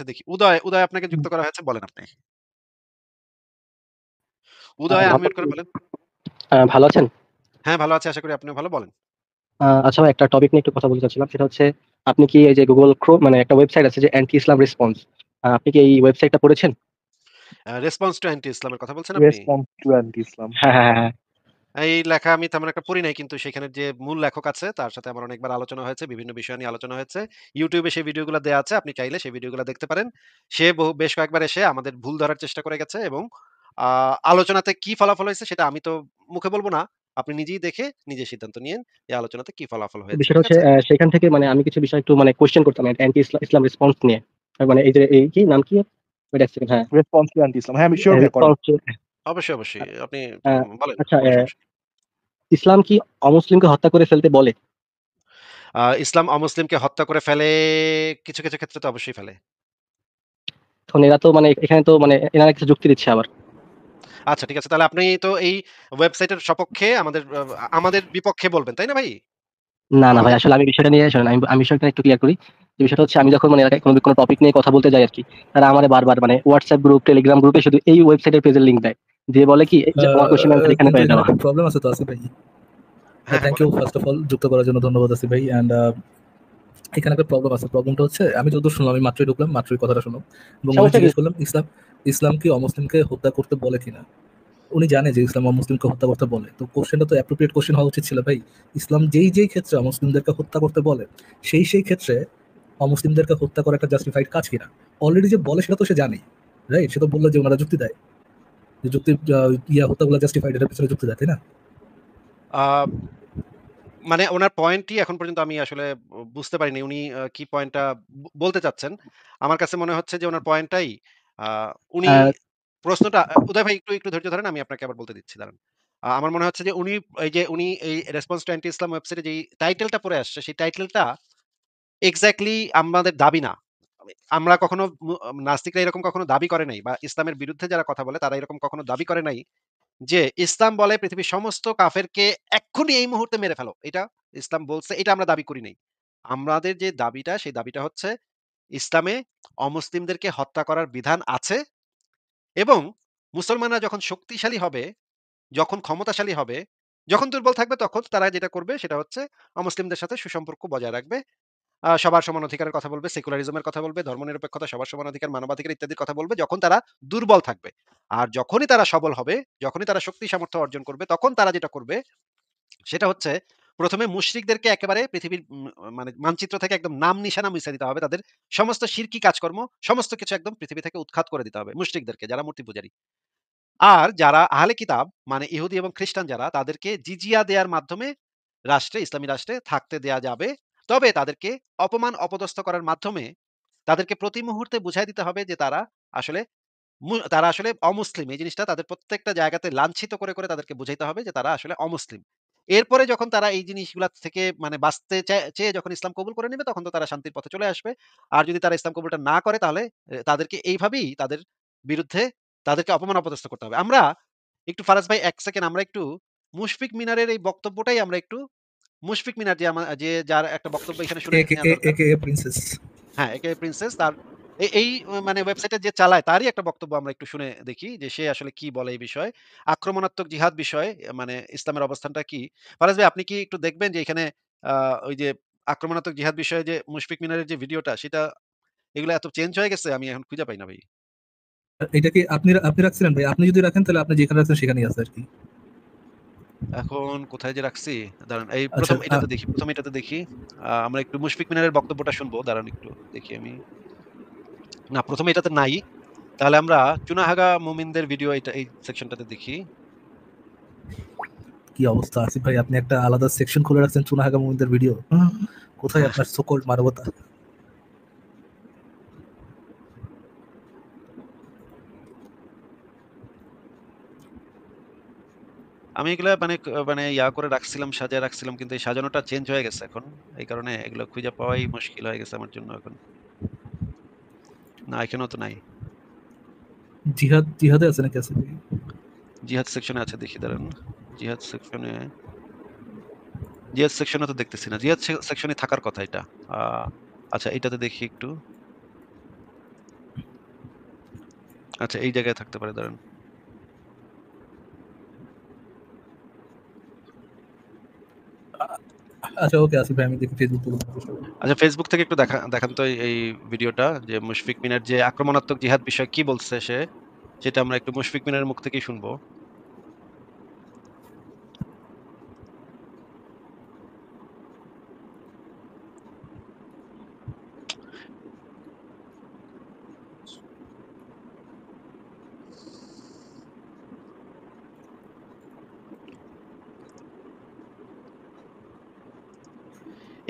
দেখি। উদয় আপনাকে যুক্ত করা হয়েছে বলেন আপনি। উদয় ভালো আনমিউট করে বলেন। ভালো আছেন? হ্যাঁ, ভালো আছি। আশা করি আপনিও ভালো। বলেন। আচ্ছা ভাই একটা টপিক নিয়ে একটু কথা বলতে চাচ্ছিলাম। সেটা হচ্ছে আপনি কি এই যে Google Chrome মানে একটা ওয়েবসাইট আছে যে অ্যান্টি ইসলাম রেসপন্স। আপনি কি এই ওয়েবসাইটটা পড়েছেন? রেসপন্স টু অ্যান্টি ইসলামের কথা বলছেন আপনি? রেসপন্স টু অ্যান্টি ইসলাম। হ্যাঁ, হ্যাঁ, হ্যাঁ, হ্যাঁ। এই লেখা আমি তেমন একটা পড়ি নাই, কিন্তু সেখানের যে মূল লেখক আছে তার সাথে আমার অনেকবার আলোচনা হয়েছে। বিভিন্ন বিষয় নিয়ে আলোচনা হয়েছে। YouTube এ সেই ভিডিওগুলো দেয়া আছে। আপনি চাইলে সেই ভিডিওগুলো দেখতে পারেন। সে বেশ কয়েকবার এসে আমাদের ভুল ধরার চেষ্টা করে গেছে এবং আ আলোচনাতে কি ফলাফল হয়েছে সেটা আমি তো মুখে বলব না। আপনি নিজেই দেখে নিজে সিদ্ধান্ত নিয়েন এই আলোচনাতে কি ফলাফল তো হয়েছে। বিষয়টা ঠিক হচ্ছে আছে? সেখান থেকে মানে আমি কিছু বিষয় একটু মানে কোয়েশ্চেন করতাম অ্যান্টি ইসলাম রেসপন্স নিয়ে। মানে এই যে এই কি নাম কি? ওয়েট 1 সেকেন্ড হ্যাঁ। রেসপন্স টু অ্যান্টি ইসলাম। হ্যাঁ, আমি সিউর ভাইয়া করেন। রেসপন্স অবশ্যই, অবশ্যই। আপনি আ বলেন। আচ্ছা কোন সমস্যা নেই। ইসলাম কি অমুসলিমকে হত্যা করে ফেলতে বলে? ইসলাম অমুসলিমকে হত্যা করে ফেলে, কিছু, কিছু ক্ষেত্রে তো অবশ্যই ফেলে। এখন এরা তো মানে এখানে তো মানে এনারা কিছু যুক্তি দিচ্ছে আবার। আচ্ছা, ঠিক আছে। তাহলে আপনি তো এই ওয়েবসাইটের সপক্ষে আমাদের বিপক্ষে বলবেন, তাই না ভাই? না, না ভাই আমাদের আসলে আমি বিষয়টা নিয়ে শোনেন আমি বিষয়টা একটু ক্লিয়ার করি। যে বিষয়টা হচ্ছে আমি যখন মানে এলাকায় কোনো টপিক নিয়ে কথা বলতে যাই আরকি। তারা আমারে বারবার মানে WhatsApp গ্রুপ, Telegram গ্রুপে শুধু এই ওয়েবসাইটের পেজের লিংক দেয়। দিয়ে বলে কি যে আমার কোয়েশ্চেন অ্যান্সার এখানে কিন্তু পেয়ে এখানে যাওয়া। একটা প্রবলেম আছে তো আসিফ ভাই। হ্যাঁ, হ্যাঁ থ্যাংক ইউ বলেন। ফার্স্ট অফ অল যুক্ত করার জন্য ধন্যবাদ আসিফ ভাই। অ্যান্ড এখানে একটা প্রবলেম আছে। প্রবলেমটা হচ্ছে আমি যতদূর শুনলাম, আমি মাত্রই ঢুকলাম, মাত্রই কথাটা শুনলাম এবং আমি সমস্যা কি? জিজ্ঞেস করলাম ইসলাম কি অমুসলিমকে হত্যা করতে বলে কিনা। উনি জানে যে ইসলাম অমুসলিমকে হত্যা করতে বলে, তো কোশ্চেনটা তো অ্যাপ্রোপ্রিয়েট কোশ্চেন হওয়া উচিত ছিল ভাই। ইসলাম যেই ক্ষেত্রে অমুসলিমদেরকে হত্যা করতে বলে সেই ক্ষেত্রে অমুসলিমদেরকে হত্যা করা একটা জাস্টিফাইড কাজ কিনা। অলরেডি যে বলে সেটা তো সে জানে, রাইট? সে তো বললো যে ওনারা যুক্তি দেয়, যে যুক্তি হত্যাগুলো জাস্টিফাইড, এটার পিছনে যুক্তি দেয়, তাই না? আ মানে উনার পয়েন্টটি এখন পর্যন্ত আমি আসলে বুঝতে পারিনি। উনি কি পয়েন্টটা বলতে চাচ্ছেন। আমার কাছে মনে হচ্ছে যে উনার পয়েন্টটাই আ উনি আ প্রশ্নটা উদয় ভাই একটু ধৈর্য ধরেন, আমি আপনাকে আবার বলতে দিচ্ছি দাঁড়ান। আমার মনে হচ্ছে যে উনি এই রেসপন্স টু অ্যান্টি ইসলাম ওয়েবসাইটে যেই টাইটেলটা পড়ে আসছে, সেই টাইটেলটা এক্সাক্টলি আমাদের দাবি না। আমরা কখনো নাস্তিকরা এরকম কখনো দাবি করে নাই বা ইসলামের বিরুদ্ধে যারা কথা বলে তারা এরকম কখনো দাবি করে নাই যে ইসলাম বলে পৃথিবীর সমস্ত কাফেরকে এক্ষুনি এই মুহূর্তে মেরে ফেলো। এটা ইসলাম বলছে, এটা আমরা দাবি করি নাই। আমাদের যে দাবিটা সেই দাবিটা হচ্ছে ইসলামে অমুসলিমদেরকে হত্যা করার বিধান আছে এবং মুসলমানরা যখন শক্তিশালী হবে, যখন ক্ষমতাশালী হবে, যখন দুর্বল থাকবে তখন তারা যেটা করবে সেটা হচ্ছে অমুসলিমদের সাথে সুসম্পর্ক বজায় রাখবে। সবার সমান অধিকারের কথা বলবে, সেকুলারিজমের কথা বলবে, ধর্মনিরপেক্ষতা, সবার সমান অধিকার, মানবাধিকার ইত্যাদির কথা বলবে যখন তারা দুর্বল থাকবে। আর যখনই তারা সবল হবে, যখনই তারা শক্তি সামর্থ্য অর্জন করবে, তখন তারা যেটা করবে সেটা হচ্ছে ১ম এ মুশরিকদেরকে একেবারে পৃথিবীর মানে মানচিত্র থেকে একদম নাম নিশানা মুছে দিতে হবে। তাদের সমস্ত শিরকি কাজকর্ম, সমস্ত কিছু একদম পৃথিবী থেকে উৎখাত করে দিতে হবে মুশরিকদেরকে, যারা মূর্তি পূজারী। আর যারা আহলে কিতাব মানে ইহুদি এবং খ্রিস্টান যারা, তাদেরকে জিজিয়া দেয়ার মাধ্যমে ইসলামী রাষ্ট্রে থাকতে দেয়া যাবে। তবে তাদেরকে অপমান অপদস্থ করার মাধ্যমে তাদেরকে প্রতি মুহূর্তে বুঝায় দিতে হবে যে আসলে তারা আসলে অমুসলিম। এই জিনিসটা তাদের প্রত্যেকটা জায়গাতে লাঞ্ছিত করে তাদেরকে বুঝাইতে হবে যে তারা আসলে অমুসলিম। এরপরে যখন তারা এই জিনিসগুলা থেকে মানে বাঁচতে চেয়ে যখন ইসলাম কবুল করে নিবে তখন তো তারা শান্তির পথে চলে আসবে। আর যদি তারা ইসলাম কবুলটা না করে তাহলে তাদেরকে এইভাবেই তাদের বিরুদ্ধে তাদেরকে অপমান অপদস্থ করতে হবে। আমরা একটু ফারাজ ভাই ১ সেকেন্ড আমরা একটু মুশফিক মিনারের এই বক্তব্যটাই আমরা একটু মুশফিক মিনার যার একটা বক্তব্য এখানে শুনে নেয়া দরকার। একে প্রিন্সেস। হ্যাঁ, একে প্রিন্সেস তার এই মানে ওয়েবসাইটে যে চালায় তারই একটা বক্তব্য আমরা একটু শুনে দেখি যে সে আসলে কি বলে এই বিষয়ে। আক্রমণাত্মক জিহাদ বিষয়ে মানে ইসলামের অবস্থানটা কি? ফারাজ ভাই আপনি কি একটু দেখবেন যে এখানে আ ওই যে আক্রমণাত্মক জিহাদ বিষয়ে যে মুশফিক মিনারের যে ভিডিওটা সেটা এগুলো এত চেঞ্জ হয়ে গেছে আমি এখন খুঁজে পাই না ভাই। এটা কি আপনি রাখছিলেন ভাই? আপনি যদি রাখেন তাহলে আপনি যেখানে রাখছেন সেখানেই আছে আরকি। এখন কোথায় যে রাখছি? দাঁড়ান এই আচ্ছা ১ম এটাতে দেখি। আমরা একটু মুশফিক মিনারের বক্তব্যটা শুনবো। দাঁড়ান একটু দেখি আমি। না ১ম এ এটাতে নাই। তাহলে আমরা চুনাহাগা মুমিনদের ভিডিও এই সেকশনটাতে দেখি। কি অবস্থা আসিফ ভাই, আপনি একটা আলাদা সেকশন খুলে রাখছেন চুনাহাগা মুমিনদের ভিডিও। কোথায় আপনার সো কল্ড মানবতা? আমি এগুলা মানে ইয়া করে রাখছিলাম, সাজায় রাখছিলাম কিন্তু এই সাজানোটা চেঞ্জ হয়ে গেছে এখন। এই কারণে এগুলো খুঁজে পাওয়াই মুশকিল হয়ে গেছে আমার জন্য এখন। না এখানেও তো নাই। জিহাদে আছে নাকি আসিফ ভাই? জিহাদ সেকশনে আছে দেখি দাঁড়ান। জিহাদ সেকশনে তো দেখতেছি না। জিহাদ সেকশনে থাকার কথা এটা। আ আচ্ছা এটাতে দেখি একটু। আচ্ছা এই জায়গায় থাকতে পারে, দাঁড়ান। আচ্ছা ওকে আসিফ ভাই, আমি দেখি ফেসবুক থেকে চেষ্টা করি। আচ্ছা ফেসবুক থেকে একটু দেখান তো এই ভিডিওটা, যে মুশফিক মিনার যে আক্রমণাত্মক জিহাদ বিষয়ে কি বলছে সে, সেটা আমরা একটু মুশফিক মিনারের মুখ থেকেই শুনবো।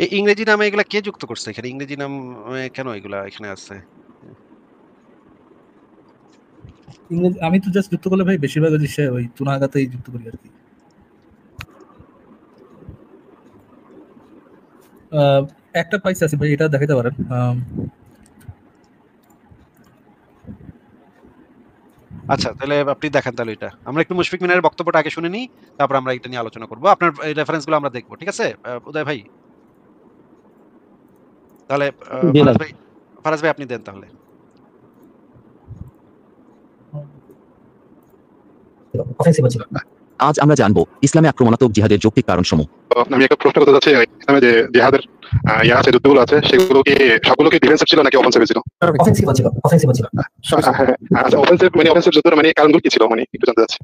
এই ইংরেজি নামে এগুলা কে যুক্ত করছে এখানে? ইংরেজি নাম কেন এগুলা এখানে আছে? ইংরেজি আমি তো জাস্ট যুক্ত করলে ভাই বেশিরভাগ ওই যে ওই তুনাগাতেই যুক্ত করি আর কি। একটা পাইছে আসিফ ভাই, এটা দেখাতে পারেন। আচ্ছা তাহলে আপনি দেখান তাহলে এটা। আমরা একটু মুশফিক মিনারের বক্তব্যটা আগে শুনে নিই, তারপর আমরা এটা নিয়ে আলোচনা করব। আপনার এই রেফারেন্স গুলো আমরা দেখব। ঠিক আছে? উদয় ভাই? তাহলে জি ভাই। ফারাজ ভাই আপনি দেন তাহলে। আজ আমরা জানবো ইসলামে আক্রমণাত্মক জিহাদের যৌক্তিক কারণসমূহ। আমি একটা প্রশ্ন করতে চাচ্ছি, ইসলামে যে জিহাদের আছে, যুদ্ধগুলো আছে, সেগুলো কি সবগুলো কি ডিফেন্সিভ ছিল নাকি অফেন্সিভ ছিল? অফেন্সিভ ছিল, অফেন্সিভ ছিল। আচ্ছা অফেন্সিভ যুদ্ধের মানে কারণগুলো কি ছিল, মানে একটু জানতে চাচ্ছি।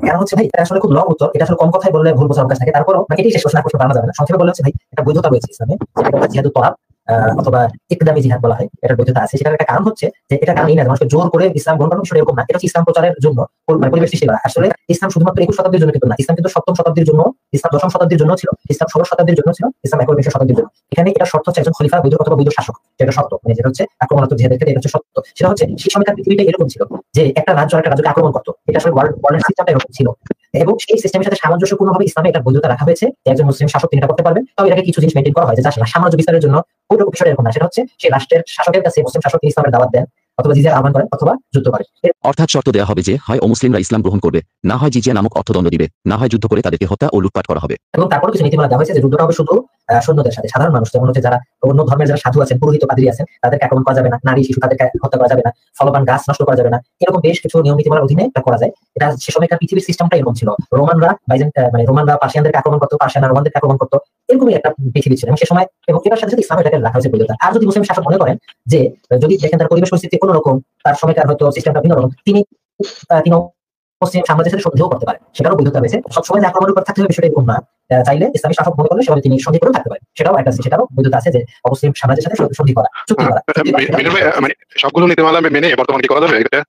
কারণ হচ্ছে ভাই, এটা আসলে খুব লং উত্তর, এটা আসলে কম কথায় বললে ভুল বোঝার অবকাশ থাকে। তারপরও মানে এটাই শেষ প্রশ্ন, প্রশ্ন বানানো যাবে না। সংক্ষেপে বলা হচ্ছে ভাই, একটা বৈধতা রয়েছে ইসলামে, যেটাকে বলা জিহাদুত তলাব অথবা ইকদামি জিহাদ বলা হয়। এটার বৈধতা আছে। সেটার একটা কারণ হচ্ছে যে এটা কারণ এই না মানুষকে জোর করে ইসলাম গ্রহণ করানো, বিষয়টা এরকম না। এটা হচ্ছে ইসলাম প্রচারের জন্য মানে পরিবেশ সৃষ্টি করা। আসলে ইসলাম শুধুমাত্র 21 শতাব্দীর জন্য কিন্তু না, ইসলাম কিন্তু 7ম শতাব্দীর জন্য, ইসলাম 10ম শতাব্দীর জন্য ছিল, ইসলাম 16 শতাব্দীর জন্য ছিল, ইসলাম 21 শতাব্দীর জন্য। এখানে এটা শর্ত হচ্ছে একজন খলিফা বৈধ অথবা বৈধ শাসক, যেটা শর্ত, মানে যেটা হচ্ছে আক্রমণাত্মক জিহাদের ক্ষেত্রে এটা হচ্ছে শর্ত। সেটা হচ্ছে সেই সময়কার পৃথিবীটা এরকম ছিল যে একটা রাজ্য একটা রাজ্যকে আক্রমণ করতো। এটা আসলে ওয়ার্ল্ড সিস্টেমটা এরকম ছিল, এবং সেই সিস্টেমের সাথে সামঞ্জস্যপূর্ণভাবে ইসলামে এটা বৈধতা রাখা হয়েছে যে একজন মুসলিম শাসক তিনি এটা করতে পারবেন। তবে এটাকে কিছু জিনিস মেনটেন করা হয়, যে সাম্রাজ্য বিস্তারের জন্য ওইরকম বিষয়টা এরকম না। সেটা হচ্ছে সেই রাষ্ট্রের শাসকের কাছে মুসলিম শাসক তিনি ইসলামের দাওয়াত দেন, অথবা জিজিয়ার আহ্বান করেন, অথবা যুদ্ধ করেন। অর্থাৎ শর্ত দেওয়া হবে যে হয় অমুসলিমরা ইসলাম গ্রহণ করবে, না হয় জিজিয়া নামক অর্থদণ্ড দিবে, না হয় যুদ্ধ করে তাদেরকে হত্যা ও লুটপাট করা হবে। এবং তারপরে কিছু নীতিমালা দেওয়া হয়েছে যে যুদ্ধটা হবে শুধু সৈন্যদের সাথে, সাধারণ মানুষ যেমন হচ্ছে যারা অন্য ধর্মের যারা সাধু আছেন, পুরোহিত পাদ্রী আছেন, তাদেরকে আক্রমণ করা যাবে না, নারী শিশু তাদেরকে হত্যা করা যাবে না, ফলবান গাছ নষ্ট করা যাবে না। এরকম বেশ কিছু নিয়ম নীতিমালার অধীনে এটা করা যায়। এটা সে সময়কার পৃথিবীর সিস্টেমটা এরকম ছিল। রোমানরা পার্সিয়ানদেরকে আক্রমণ করতো, পার্সিয়ানরা রোমানদেরকে আক্রমণ করতো, এরকমই একটা পৃথিবী ছিল। এবং সে সময় এবং এটার সাথে সাথে ইসলাম এটাকে রাখা হয়েছে বৈধতা। আর যদি মুসলিম শাসক মনে করেন যে যদি দেখেন তার পরিবেশ পরিস্থিতি অন্যরকম, তার সময়কার হয়তো সিস্টেমটা ভিন্ন রকম, তিনি মুসলিম সাম্রাজ্যের সাথে সন্ধিও করতে পারে, সেটারও বৈধতা রয়েছে। সবসময় যে আক্রমণের উপর থাকতে হবে বিষয়টা এরকম না। চাইলে ইসলামী শাসক মনে করলে সেভাবে তিনি সন্ধি করেও থাকতে পারেন, সেটাও একটা আছে, সেটারও বৈধতা আছে, যে অমুসলিম সাম্রাজ্যের সাথে সন্ধি করা, চুক্তি করা। মানে সবগুলো নীতিমালা মেনে বর্তমানে কি করা যাবে এটা?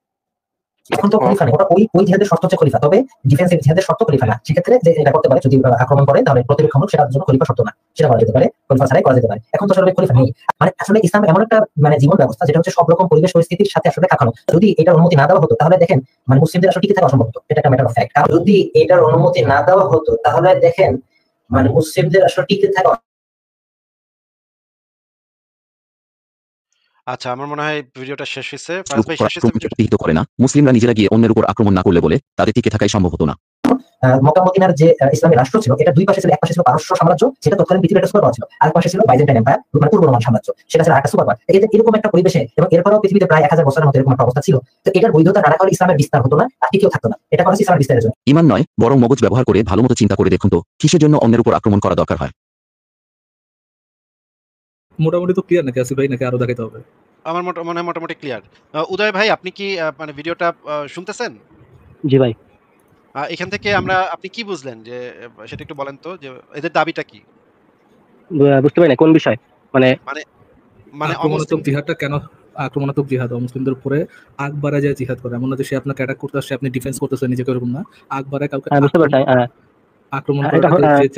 এখন তো খলিফা নেই, ওটা ওই জিহাদের শর্ত হচ্ছে খলিফা, তবে ডিফেন্সিভ জিহাদের শর্ত খলিফা না। সেক্ষেত্রে যে এটা করতে পারে, যদি আক্রমণ করে তাহলে প্রতিরক্ষামূলক, সেটার জন্য খলিফা শর্ত না, সেটা করা যেতে পারে, খলিফা ছাড়াই করা যেতে পারে। এখন তো আসলে খলিফা নেই। মানে আসলে ইসলাম এমন একটা মানে জীবন ব্যবস্থা যেটা হচ্ছে সব রকম পরিবেশ পরিস্থিতির সাথে আসলে কাঠানো। যদি এটার অনুমতি না দেওয়া হতো তাহলে দেখেন মানে মুসলিমদের আসলে টিকে থাকা অসম্ভব হতো। এটা একটা ম্যাটার অফ ফ্যাক্ট। আর যদি এটার অনুমতি না দেওয়া হতো তাহলে দেখেন মানে মুসলিমদের আসলে টিকে থাকা। আচ্ছা আমার মনে হয় ভিডিওটা শেষ হইছে। ফারাজ ভাই শেষ হইছে ভিডিওটা? প্রতিহিত করে না, মুসলিমরা নিজেরা গিয়ে অন্যের উপর আক্রমণ না করলে বলে তাদের টিকে থাকাই সম্ভব হতো না। মক্কা মদিনার যে ইসলামী রাষ্ট্র ছিল, এটা দুই পাশে ছিল। এক পাশে ছিল পারস্য সাম্রাজ্য, সেটা তৎকালীন পৃথিবীর একটা সুপার পাওয়ার ছিল। আর পাশে ছিল বাইজেন্টাইন এম্পায়ার, মানে পূর্ব রোমান সাম্রাজ্য, সেটা ছিল একটা সুপার পাওয়ার। এরকম একটা পরিবেশে এবং এরপরও পৃথিবীতে প্রায় 1000 বছরের মতো এরকম একটা অবস্থা ছিল। তো এটার বৈধতা না রাখা হলে ইসলামের বিস্তার হতো না, আর টিকেও থাকতো না। এটা করা হচ্ছে ইসলামের বিস্তারের জন্য। ইমান নয়, বরং মগজ ব্যবহার করে ভালো মতো চিন্তা করে দেখুন তো কিসের জন্য অন্যের উপর আক্রমণ করা দরকার হয়। মোটামুটি তো ক্লিয়ার নাকি আসিফ ভাই, নাকি আরো দেখাতে হবে? আমার মনে হয় মোটামুটি ক্লিয়ার। উদয় ভাই আপনি কি মানে ভিডিওটা শুনতেছেন? জি ভাই। এখান থেকে আপনি কি বুঝলেন যে সেটা একটু বলেন তো, যে এদের দাবিটা কি? বুঝতে পারি না কোন বিষয়, মানে মানে আক্রমণাত্মক জিহাদটা কেন? আক্রমণাত্মক জিহাদ অমুসলিমদের উপরে আকবারা যায় জিহাদ করে, এমন না যে সে আপনাকে অ্যাটাক করতে আসছে আপনি ডিফেন্স করতেছেন নিজেকে, এরকম না। আকবারা কাউকে বুঝতে পারছি। আক্রমণ এটা করার যে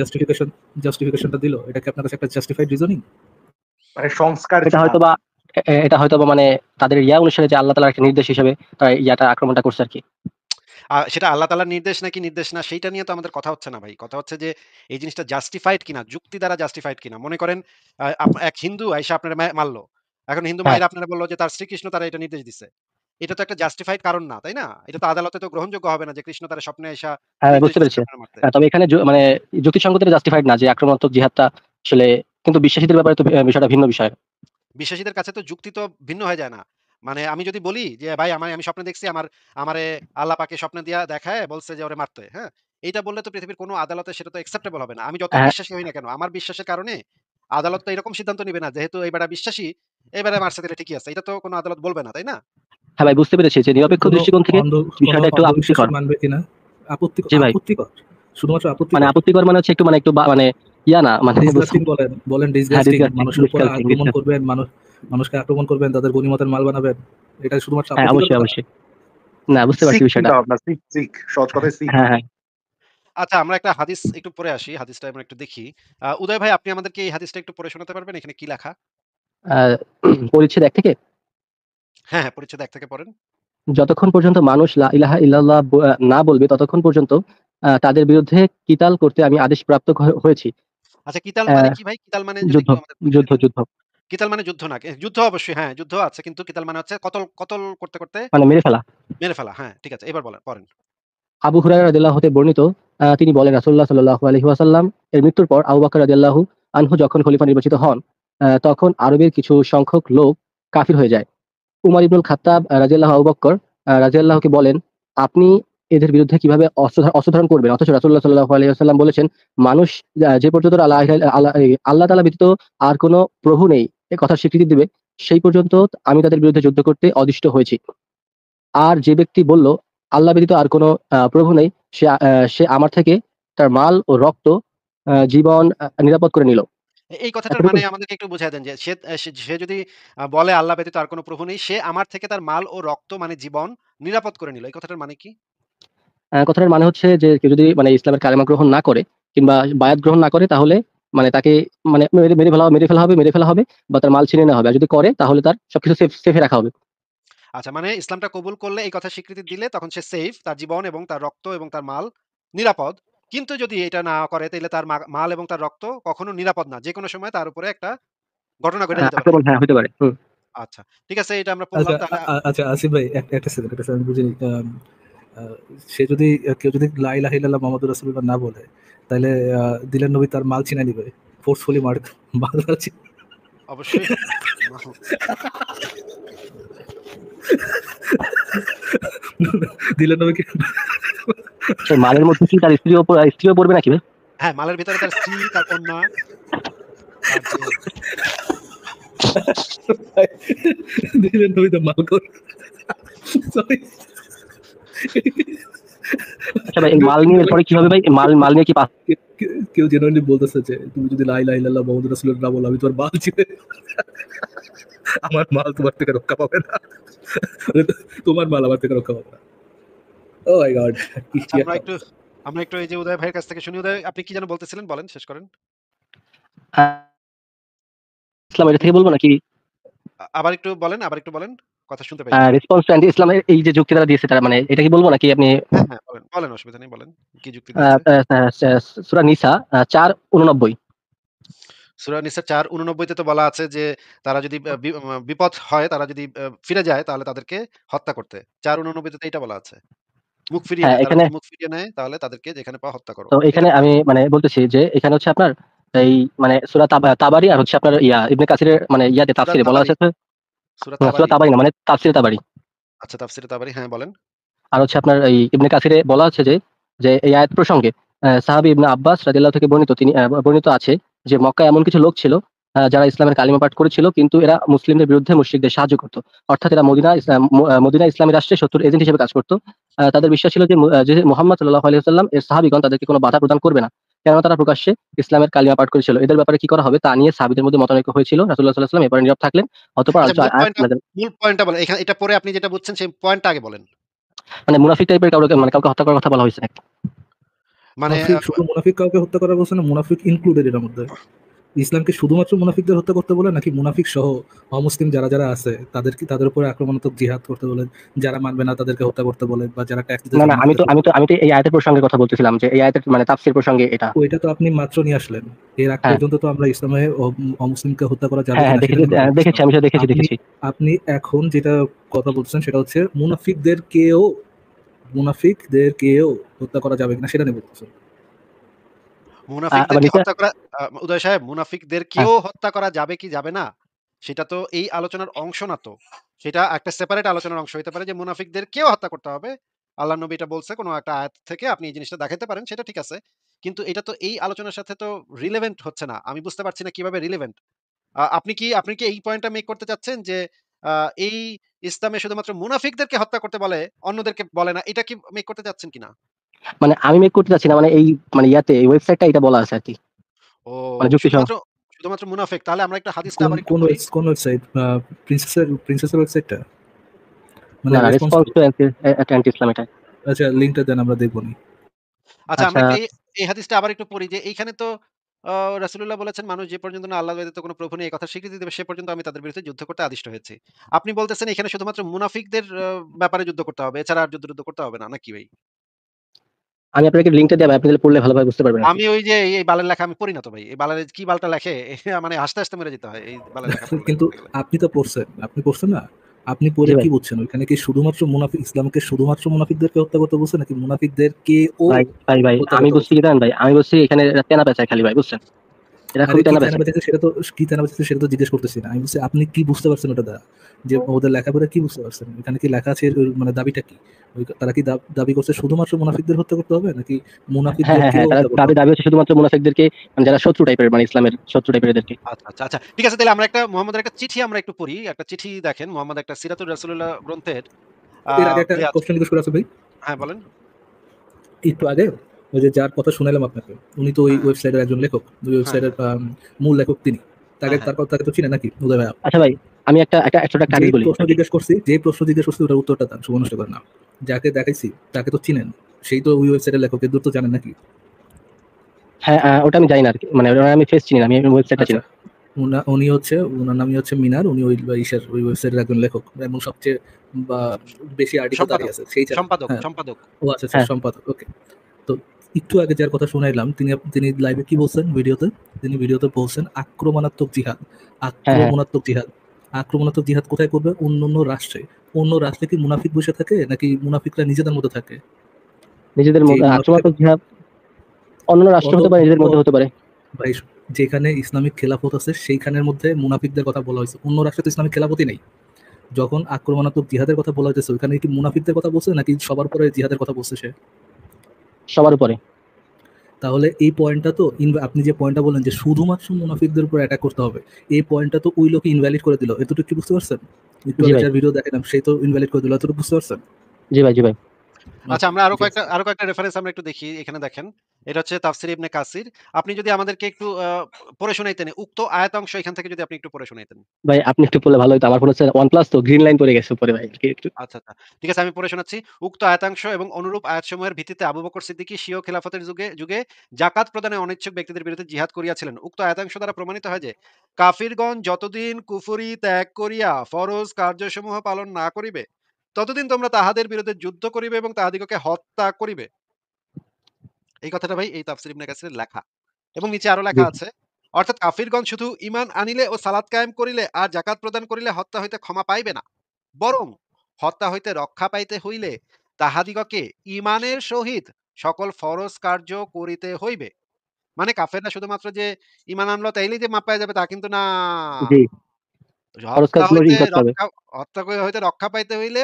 জাস্টিফিকেশনটা দিল, এটা কি আপনার কাছে একটা জাস্টিফাইড রিজনিং? মানে সংস্কার এটা হয়তোবা মানে তাদের অনুসারে যে আল্লাহ তাআলার একটা নির্দেশ হিসেবে তারা আক্রমণটা করছে আর কি। সেটা আল্লাহ তাআলার নির্দেশ নাকি নির্দেশ না সেইটা নিয়ে তো আমাদের কথা হচ্ছে না ভাই। কথা হচ্ছে যে এই জিনিসটা জাস্টিফাইড কিনা, যুক্তি দ্বারা জাস্টিফাইড কিনা। মনে করেন এক হিন্দু আইসা আপনার মারলো। এখন হিন্দু হ্যাঁ। মাইরা আপনারা বলল যে তার শ্রীকৃষ্ণ তারা এটা নির্দেশ দিছে। এটা তো একটা জাস্টিফাইড কারণ না, তাই না? এটা তো আদালতে তো গ্রহণযোগ্য হবে না যে কৃষ্ণ তার স্বপ্নে আইসা নির্দেশ বুঝতে পেরেছি। দিচ্ছে আপনার মারতে। তবে এখানে মানে যুক্তিসঙ্গত জাস্টিফাইড না যে আক্রমণাত্মক জিহাদটা আসলে, কিন্তু বিশ্বাসীদের ব্যাপারে তো বিষয়টা ভিন্ন বিষয়। বিশ্বাসীদের কাছে তো যুক্তি তো ভিন্ন হয়ে যায় না। মানে আমি যদি বলি যে ভাই আমি স্বপ্নে দেখছি আমারে আল্লাহ পাকে স্বপ্নে দিয়া দেখায় বলছে যে ওরে মারতে, হ্যাঁ? এইটা বললে তো পৃথিবীর কোনো আদালতে সেটা তো অ্যাকসেপ্টেবল হবে না। আমি যতই হ্যাঁ, বিশ্বাসী হই না কেন, আমার বিশ্বাসের কারণে আদালত তো এরকম সিদ্ধান্ত নিবে না যেহেতু এই বেটা বিশ্বাসী, এই বেটা মারছে তাহলে ঠিকই আছে। এটা তো কোনো আদালত বলবে না, তাই না? হ্যাঁ ভাই বুঝতে পেরেছি যে নিরপেক্ষ কোনো দৃষ্টিকোণ থেকে অন্ধ কোনো বিষয়টা একটু অন্ধবিশ্বাসী আপত্তিকর। মানবে কিনা? জি ভাই। আপত্তিকর। শুধুমাত্র মানে আপত্তিকর। আপত্তিকর মানে হচ্ছে একটু মানে একটু মানে ইয়া না মানে ডিসগাস্টিং বলেন হ্যাঁ, ডিসগাস্টিং। মানুষের উপর ডিসকাস্টিং, আক্রমণ করবেন, মানুষকে আক্রমণ করবেন, তাদের গনিমতের মাল বানাবেন। এটা শুধুমাত্র হ্যাঁ, আপত্তিকর অবশ্যই, কথা? অবশ্যই। না বুঝতে পারছি সিক বিষয়টা। চিন্তা ভাবনা, সিক সহজ কথায় সিক। হ্যাঁ, হ্যাঁ। আচ্ছা আমরা একটা হাদিস একটু পড়ে আসি। হাদিসটা আমরা একটু দেখি। উদয় ভাই আপনি আমাদেরকে এই হাদিসটা একটু পড়ে শোনাতে পারবেন? এখানে কি লেখা? আ পরিচ্ছেদ ১ থেকে হ্যাঁ, হ্যাঁ, পরিচ্ছেদ ১ থেকে পড়েন। যতক্ষণ পর্যন্ত মানুষ লা ইলাহা ইল্লাল্লাহ না বলবে ততক্ষণ পর্যন্ত তাদের বিরুদ্ধে কিতাল করতে আমি আদেশপ্রাপ্ত হয়েছি। আচ্ছা কিতাল অ্যা মানে কি ভাই? কিতাল মানে যদি যুদ্ধ, একটু আমাদের বুঝিয়ে যুদ্ধ, দিতেন। যুদ্ধ। কিতাল মানে যুদ্ধ না। যুদ্ধ অবশ্যই হ্যাঁ, যুদ্ধ আছে কিন্তু কিতাল মানে হচ্ছে কতল করতে মানে মেরে ফেলা। মেরে ফেলা। হ্যাঁ, ঠিক আছে। এবার বলেন, পড়েন। আবু হুরায়রা রাদিয়াল্লাহু হতে বর্ণিত তিনি বলেন রাসূলুল্লাহ সাল্লাল্লাহু আলাইহি ওয়াসাল্লাম এর মৃত্যুর পর আবু বকর রাদিয়াল্লাহু আনহু যখন খলিফা নির্বাচিত হন, তখন আরবের কিছু সংখ্যক লোক কাফির হয়ে যায়। উমর ইবনুল খাত্তাব রাদিয়াল্লাহু আবু বকর রাদিয়াল্লাহুকে বলেন, "আপনি এদের বিরুদ্ধে কিভাবে অস্ত্র ধারণ করবেন?" অথচ রাসূলুল্লাহ সাল্লাল্লাহু আলাইহি ওয়াসাল্লাম বলেছেন, "মানুষ যে পর্যন্ত আল্লাহ তাআলা ব্যতীত আর কোন প্রভু নেই এ কথার স্বীকৃতি দিবে, সেই পর্যন্ত আমি তাদের বিরুদ্ধে যুদ্ধ করতে অদিষ্ট হয়েছি। আর যে ব্যক্তি বলল, আল্লাহ ব্যতীত আর কোন প্রভু নেই, সে আমার থেকে তার মাল ও রক্ত জীবন নিরাপদ করে নিল।" এই কথাটার এতটুকু মানে আমাদেরকে একটু বুঝায় দেন যে সে যদি বলে আল্লাহ ব্যতীত আর কোন প্রভু নেই, সে আমার থেকে তার মাল ও রক্ত মানে জীবন নিরাপদ করে নিল। এই কথাটার মানে কি? কথাটার মানে হচ্ছে যে কেউ যদি মানে ইসলামের কালেমা গ্রহণ না করে কিংবা বায়াত গ্রহণ না করে তাহলে মানে তাকে মানে মেরে ফেলা হবে বা তার মাল ছিনিয়ে নেওয়া হবে। আর যদি করে তাহলে তার সবকিছু সেফে রাখা হবে। আচ্ছা মানে ইসলামটা কবুল করলে এই কথা স্বীকৃতি দিলে তখন সে সেইফ, তার জীবন এবং তার রক্ত এবং তার মাল নিরাপদ। কিন্তু যদি এটা না করে তাইলে তার মাল এবং তার রক্ত কখনো নিরাপদ না। যেকোনো সময় তার উপরে একটা ঘটনা ঘটে যেতে পারে। আক্রমণ হ্যাঁ, হইতে পারে। হুম। আচ্ছা। ঠিক আছে এটা আমরা আচ্ছা পড়লাম তাহলে আচ্ছা আসিফ ভাই একটা সেকেন্ড আমি বুঝিনি। সে যদি কেউ যদি লা ইলাহা ইল্লাল্লাহ মুহাম্মাদুর রাসূলুল্লাহ না বলে তাহলে দিলেন নবী তার মাল ছিনাই নিবে, ফোর্সফুলি মাল অবশ্যই দিলেন নবীকে সেই মালের মধ্যে কি তার স্ত্রীও পড়বে নাকি ভাই? হ্যাঁ, মালের ভিতরে তার স্ত্রী, তার কন্যা, তার যে দিলেন নবী তার মাল কর সরি আচ্ছা ভাই এই মাল নিয়ে এরপরে কি হবে ভাই? মাল নিয়ে কি কেউ জেনুইনলি বলতেছে যে তুমি যদি লা ইলাহা ইল্লাল্লাহ মুহাম্মাদুর রাসূলুল্লাহ না বলো আমি তোমার মাল ছিনে আমার মাল তোমার থেকে রক্ষা পাবে না, তোমার মাল আমার থেকে রক্ষা পাবে না। ও মাই গড কি আচ্ছা আমরা একটু এই যে উদয় ভাইয়ের কাছ থেকে শুনি। উদয় আপনি কি যেন বলতেছিলেন? বলেন, শেষ করেন। ইসলাম এটা থেকে বলবো নাকি আবার একটু বলেন। কথা শুনতে পাইনি আমি। রেসপন্স টু অ্যান্টি ইসলামের এই যে যুক্তি তারা দিয়েছে তারা মানে এটা কি বলবো নাকি আপনি হ্যাঁ, হ্যাঁ, বলেন অসুবিধা নেই বলেন। কি যুক্তি দিয়েছে? সূরা নিসা ৪:৮৯ সূরা নিসা ৪:৮৯ তে তো বলা আছে যে তারা যদি বিপদ হয়, তারা যদি ফিরে যায় তাহলে তাদেরকে হত্যা করতে। ৪:৮৯ তে তো এইটা বলা আছে। মুখ ফিরিয়ে হ্যাঁ, নেয়। তারা এখানে যদি মুখ ফিরিয়ে নেয় তাহলে তাদেরকে যেখানে পাও হত্যা করো। তো এটা এখানে বলা আমি আছে। মানে বলতেছি যে এখানে হচ্ছে আপনার এই মানে সূরা তাবারি আর হচ্ছে আপনার ইবনে কাসিরের মানে ইয়াতে সূরা তাফসিরে বলা তাবারি, আছে সূরা সূরা তাবারি। তাবারি না মানে তাফসিরে তাবারি। আচ্ছা তাফসীরে তাবারি হ্যাঁ, বলেন। আর হচ্ছে আপনার এই ইবনে কাসিরে বলা আছে যে এই আয়াত প্রসঙ্গে সাহাবী ইবনে আব্বাস রাদিয়াল্লাহু থেকে বর্ণিত আছে যে মক্কায় এমন কিছু লোক ছিল যারা ইসলামের কালিমা পাঠ করেছিল কিন্তু এরা মুসলিমদের বিরুদ্ধে মুশরিকদের সাহায্য করত। অর্থাৎ এরা মদিনা ইসলামী রাষ্ট্রে শত্রুর এজেন্ট হিসেবে কাজ করত। তাদের বিশ্বাস ছিল যে মুহাম্মদ সাল্লাল্লাহু আলাইহি ওয়াসাল্লাম এর সাহাবীগণ তাদেরকে কোনো বাধা প্রদান করবে না। কেননা তারা প্রকাশ্যে ইসলামের কালিমা পাঠ করেছিল। এদের ব্যাপারে কি করা হবে তা নিয়ে সাহাবীদের মধ্যে মতানৈক্য হয়েছিল। রাসূলুল্লাহ সাল্লাল্লাহু আলাইহি ওয়াসাল্লাম এরপরে নীরব থাকলেন। অতঃপর আচ্ছা আলোচিত আয়াত নাযিল মূল পয়েন্টটা বলেন। এখানে এটা পরে আপনি যেটা বুঝছেন সেই পয়েন্টটা আগে বলেন। মানে মুনাফিক টাইপের কাউকে হত্যা করার কথা বলা হয়েছে নাকি? মানে মুনাফিক শুধু মুনাফিক কাউকে হত্যা করা বলছে না, মুনাফিক ইনক্লুডেড এর মধ্যে। ইসলামকে শুধুমাত্র মুনাফিকদের হত্যা করতে বলে নাকি মুনাফিক সহ অমুসলিম যারা আছে তাদের উপরে আক্রমণাত্মক জিহাদ করতে বলেন, যারা মানবে না তাদেরকে হত্যা করতে বলেন, বা যারা ট্যাক্স দিতে না, চায় না না আমি তো তাদেরকে আমি তো আমি তো এই আয়াতের প্রসঙ্গে কথা বলতেছিলাম যে এই আয়াতের মানে তাফসীর প্রসঙ্গে এটা। ওইটা তো আপনি মাত্র নিয়ে আসলেন। এর আগ হ্যাঁ, পর্যন্ত তো আমরা ইসলামে অমুসলিমকে হত্যা করা যাবে হ্যাঁ, হ্যাঁ কিনা সেটা নিয়ে কথা দেখেছি বলছিলাম। আমি সেটা আপনি দেখেছি। আপনি এখন যেটা কথা বলছেন সেটা হচ্ছে মুনাফিকদেরকেও হত্যা করা যাবে কিনা সেটা নিয়ে বলতেছেন। আবার মুনাফিকদেরকে নিচে হত্যা করা উদয় সাহেব হ্যাঁ, মুনাফিকদেরকেও হত্যা করা যাবে কি যাবে না? সেটা তো এই আলোচনার অংশ না তো। সেটা একটা সেপারেট আলোচনার অংশ হইতে পারে যে মুনাফিকদেরকেও হত্যা করতে হবে। আল্লাহর নবী এটা বলছে কোন একটা আয়াত থেকে আপনি এই জিনিসটা দেখাইতে পারেন সেটা ঠিক আছে। কিন্তু এটা তো এই আলোচনার সাথে তো রিলেভেন্ট হচ্ছে না। আমি বুঝতে পারছি না কিভাবে রিলেভেন্ট। আপনি কি এই পয়েন্টটা মেক করতে চাচ্ছেন যে আ এই ইসলামে শুধুমাত্র মুনাফিকদেরকে হত্যা করতে বলে, অন্যদেরকে বলে না। এটা কি মেক করতে চাচ্ছেন কিনা? মানে আমি মেক করতে চাচ্ছি না, মানে এই মানে ইয়াতে এই ওয়েবসাইটটা এটা বলা আছে আরকি। ও মানে যুক্তি সহ। শুধুমাত্র মুনাফিক। তাহলে আমরা একটা হাদিসটা কোন আবার একটু কোন পড়ি। কোন ওয়েবসাইট? প্রিন্সেসের ওয়েবসাইটটা? মানে না, না, response response to? To anti Islam এটা। আচ্ছা, লিংকটা দেন, আমরা দেখবনি। আচ্ছা আমরা আচ্ছা, একটু এই হাদিসটা আবার একটু পড়ি যে এইখানে তো রাসূলুল্লাহ বলেছেন মানুষ যে পর্যন্ত না আল্লাহ ব্যতীত কোন প্রভু নেই এই কথা স্বীকৃতি দেবে সে পর্যন্ত আমি তাদের বিরুদ্ধে যুদ্ধ করতে আদিষ্ট হয়েছি। আপনি বলতেছেন এখানে শুধুমাত্র মুনাফিকদের ব্যাপারে যুদ্ধ করতে হবে। এছাড়া আর যুদ্ধ করতে হবে না নাকি ভাই? আমি আপনাকে লিংকটা দেব, আপনি তাহলে পড়লে ভালোভাবে বুঝতে পারবেন আরকি। আমি ওই যে এই বালের লেখা আমি পড়ি না তো ভাই। এই বালের কি বালটা লেখে মানে হাসতে, হাসতে মরে যেতে হয় এই বালের লেখা কিন্তু পড়তে গেলে। আপনি তো পড়ছেন, আপনি পড়ছেন না? আপনি পড়ে জি ভাই। কি বুঝছেন? ওইখানে কি শুধুমাত্র ইসলামকে শুধুমাত্র মুনাফিকদেরকে হত্যা করতে বলছে, নাকি মুনাফিকদেরকেও ভাই, হত্যা আমি করতে বুঝছি বলছে? কি জানেন ভাই? আমি বুঝছি এখানে এরা তেনা পেঁচায় খালি ভাই, বুঝছেন? এরা আরে খুবই কি তেনা তেনা পেঁচায়। বেঁচেছে সেটা তো, কি তেনা বেঁচেছে সেটা তো জিজ্ঞেস করতেছি না। আমি বলছি আপনি কি বুঝতে পারছেন ওটা দ্বারা? যে ওদের লেখাপড়া কি বুঝতে পারছেন? এখানে কি লেখা আছে, মানে দাবিটা কি? তারা কি দাবি করছে শুধুমাত্র মুনাফিকদের হত্যা করতে হবে, নাকি হ্যাঁ, হ্যাঁ, মুনাফিকদেরকেও হ্যাঁ। তারা হত্যা করতে দাবি হবে? দাবি হচ্ছে শুধুমাত্র মুনাফিকদেরকে, মানে যারা শত্রু টাইপের, মানে ইসলামের শত্রু টাইপের এদেরকে। আচ্ছা। ঠিক আছে তাহলে আমরা একটা মুহাম্মদের একটা চিঠি আমরা একটু পড়ি। একটা চিঠি দেখেন মুহাম্মদ একটা সিরাতুর রাসূলুল্লাহ গ্রন্থের আ এর আগে একটা ইয়ে আছে। কোশ্চেন জিজ্ঞেস করা আছে ভাই। হ্যাঁ, বলেন। একটু আগে ওই যে যার কথা শুনাইলাম আপনাকে, উনি তো ওই হ্যাঁ, ওয়েবসাইটের একজন লেখক। ওই হ্যাঁ, ওয়েবসাইটের হ্যাঁ, মূল লেখক তিনি। হ্যাঁ, হ্যাঁ। তাকে তো চিনে নাকি উদয় ভাইয়া? আচ্ছা ভাই, আমি একটা ছোট একটা হাদিস বলি আরকি। যেই প্রশ্ন জিজ্ঞেস করছি ওটার উত্তরটা দেন, শুভ নষ্ট করেন না। যাকে দেখাইছি তাকে তো চিনেন, সেই তো ওই ওয়েবসাইটের লেখক, এদের তো জানেন নাকি? হ্যাঁ, ওটা আমি জানি না আরকি। মানে ওটা আমি ফেস চিনি না, আমি ওয়েবসাইটটা আচ্ছা, চিনি। উনার নামই হচ্ছে মিনার। উনি ওই ওই ওয়েবসাইটের একজন লেখক এবং সবচেয়ে বা বেশি আর্টিকেল সম্পাদক, দাঁড়িয়ে আছে সেই সম্পাদক, হ্যাঁ। সম্পাদক। ও আচ্ছা, হ্যাঁ, সম্পাদক, ওকে। তো একটু আগে যার কথা শুনাইলাম, তিনি লাইভে কি বলছেন ভিডিওতে? তিনি ভিডিওতে বলছেন আক্রমণাত্মক জিহাদ। হ্যাঁ, হ্যাঁ। আক্রমণাত্মক জিহাদ। আক্রমণাত্মক জিহাদ কোথায় করবে? অন্য রাষ্ট্রে। অন্য রাষ্ট্রে কি মুনাফিক বসে থাকে, নাকি মুনাফিকরা নিজেদের মধ্যে থাকে? নিজেদের যে মুনাফিক আক্রমণাত্মক জিহাদ অন্যান্য রাষ্ট্র অত হতে পারে, নিজেদের অত মধ্যে হতে পারে। ভাই, যেখানে ইসলামিক খেলাফত আছে সেইখানের মধ্যে মুনাফিকদের কথা বলা হয়েছে। অন্য রাষ্ট্রে তো ইসলামিক খেলাফতই নেই। যখন আক্রমণাত্মক জিহাদের কথা বলা হইতেছে, ওখানে কি মুনাফিকদের কথা বলছে, নাকি সবার পরে জিহাদের কথা বলছে সে? সবার উপরে। তাহলে এই পয়েন্টটা তো আপনি যে পয়েন্টটা বললেন যে শুধুমাত্র মুনাফিকদের উপর অ্যাটাক করতে হবে, এই পয়েন্টটা তো ওই লোকে ইনভ্যালিড করে দিল। এতটুকু কি বুঝতে পারছেন? একটু জি আগে ভাই। যার ভিডিও দেখালাম সেই তো ইনভ্যালিড করে দিল, এতটুকু বুঝতে পারছেন? জি ভাই, জি ভাই। আচ্ছা ওকে, আমরা ঠিক আছে। আরো কয়েকটা রেফারেন্স আমরা একটু দেখি। এখানে দেখেন। এটা হচ্ছে তাফসীর ইবনে কাসির। আপনি যদি আমাদেরকে একটু পড়ে শোনাইতেন উক্ত আয়াতাংশ এখান থেকে যদি আপনি একটু পড়ে শোনাইতেন। ভাই আপনি একটু পড়লে ভালো হইতো। আমার ফোন হচ্ছে OnePlus তো গ্রিন লাইন পড়ে গেছে উপরে ভাই। একটু আচ্ছা। ঠিক আছে আমি পড়ে শোনাচ্ছি। উক্ত আয়াতাংশ এবং অনুরূপ আয়াতসমূহের ভিত্তিতে আবু বকর সিদ্দিকী স্বীয় খেলাফতের যুগে জাকাত প্রদানে অনিচ্ছুক ব্যক্তিদের বিরুদ্ধে জিহাদ করিয়াছিলেন। উক্ত আয়াতাংশ দ্বারা প্রমাণিত হয় যে কাফিরগণ যতদিন কুফরি ত্যাগ করিয়া ফরজ কার্যসমূহ পালন না করিবে ততদিন তোমরা তাহাদের বিরুদ্ধে যুদ্ধ করিবে এবং তাহাদিগকে হত্যা করিবে। এই কথাটা ভাই এই তাফসীর ইবনে কাসিরের লেখা। এবং নিচে আরো জি। লেখা আছে অর্থাৎ কাফিরগণ শুধু ঈমান আনিলে ও সালাত কায়েম করিলে আর যাকাত প্রদান করিলে হত্যা হইতে ক্ষমা পাইবে না, বরং হত্যা হইতে রক্ষা পাইতে হইলে তাহাদিগকে ঈমানের সহিত সকল ফরজ কার্য করিতে হইবে। মানে কাফেররা শুধুমাত্র যে ঈমান আনলো তাইলেই যে মাপ পাওয়া যাবে তা কিন্তু না। জি। খরচ কাজগুলো করতে হবে। হত্যা হইতে রক্ষা পাইতে হইলে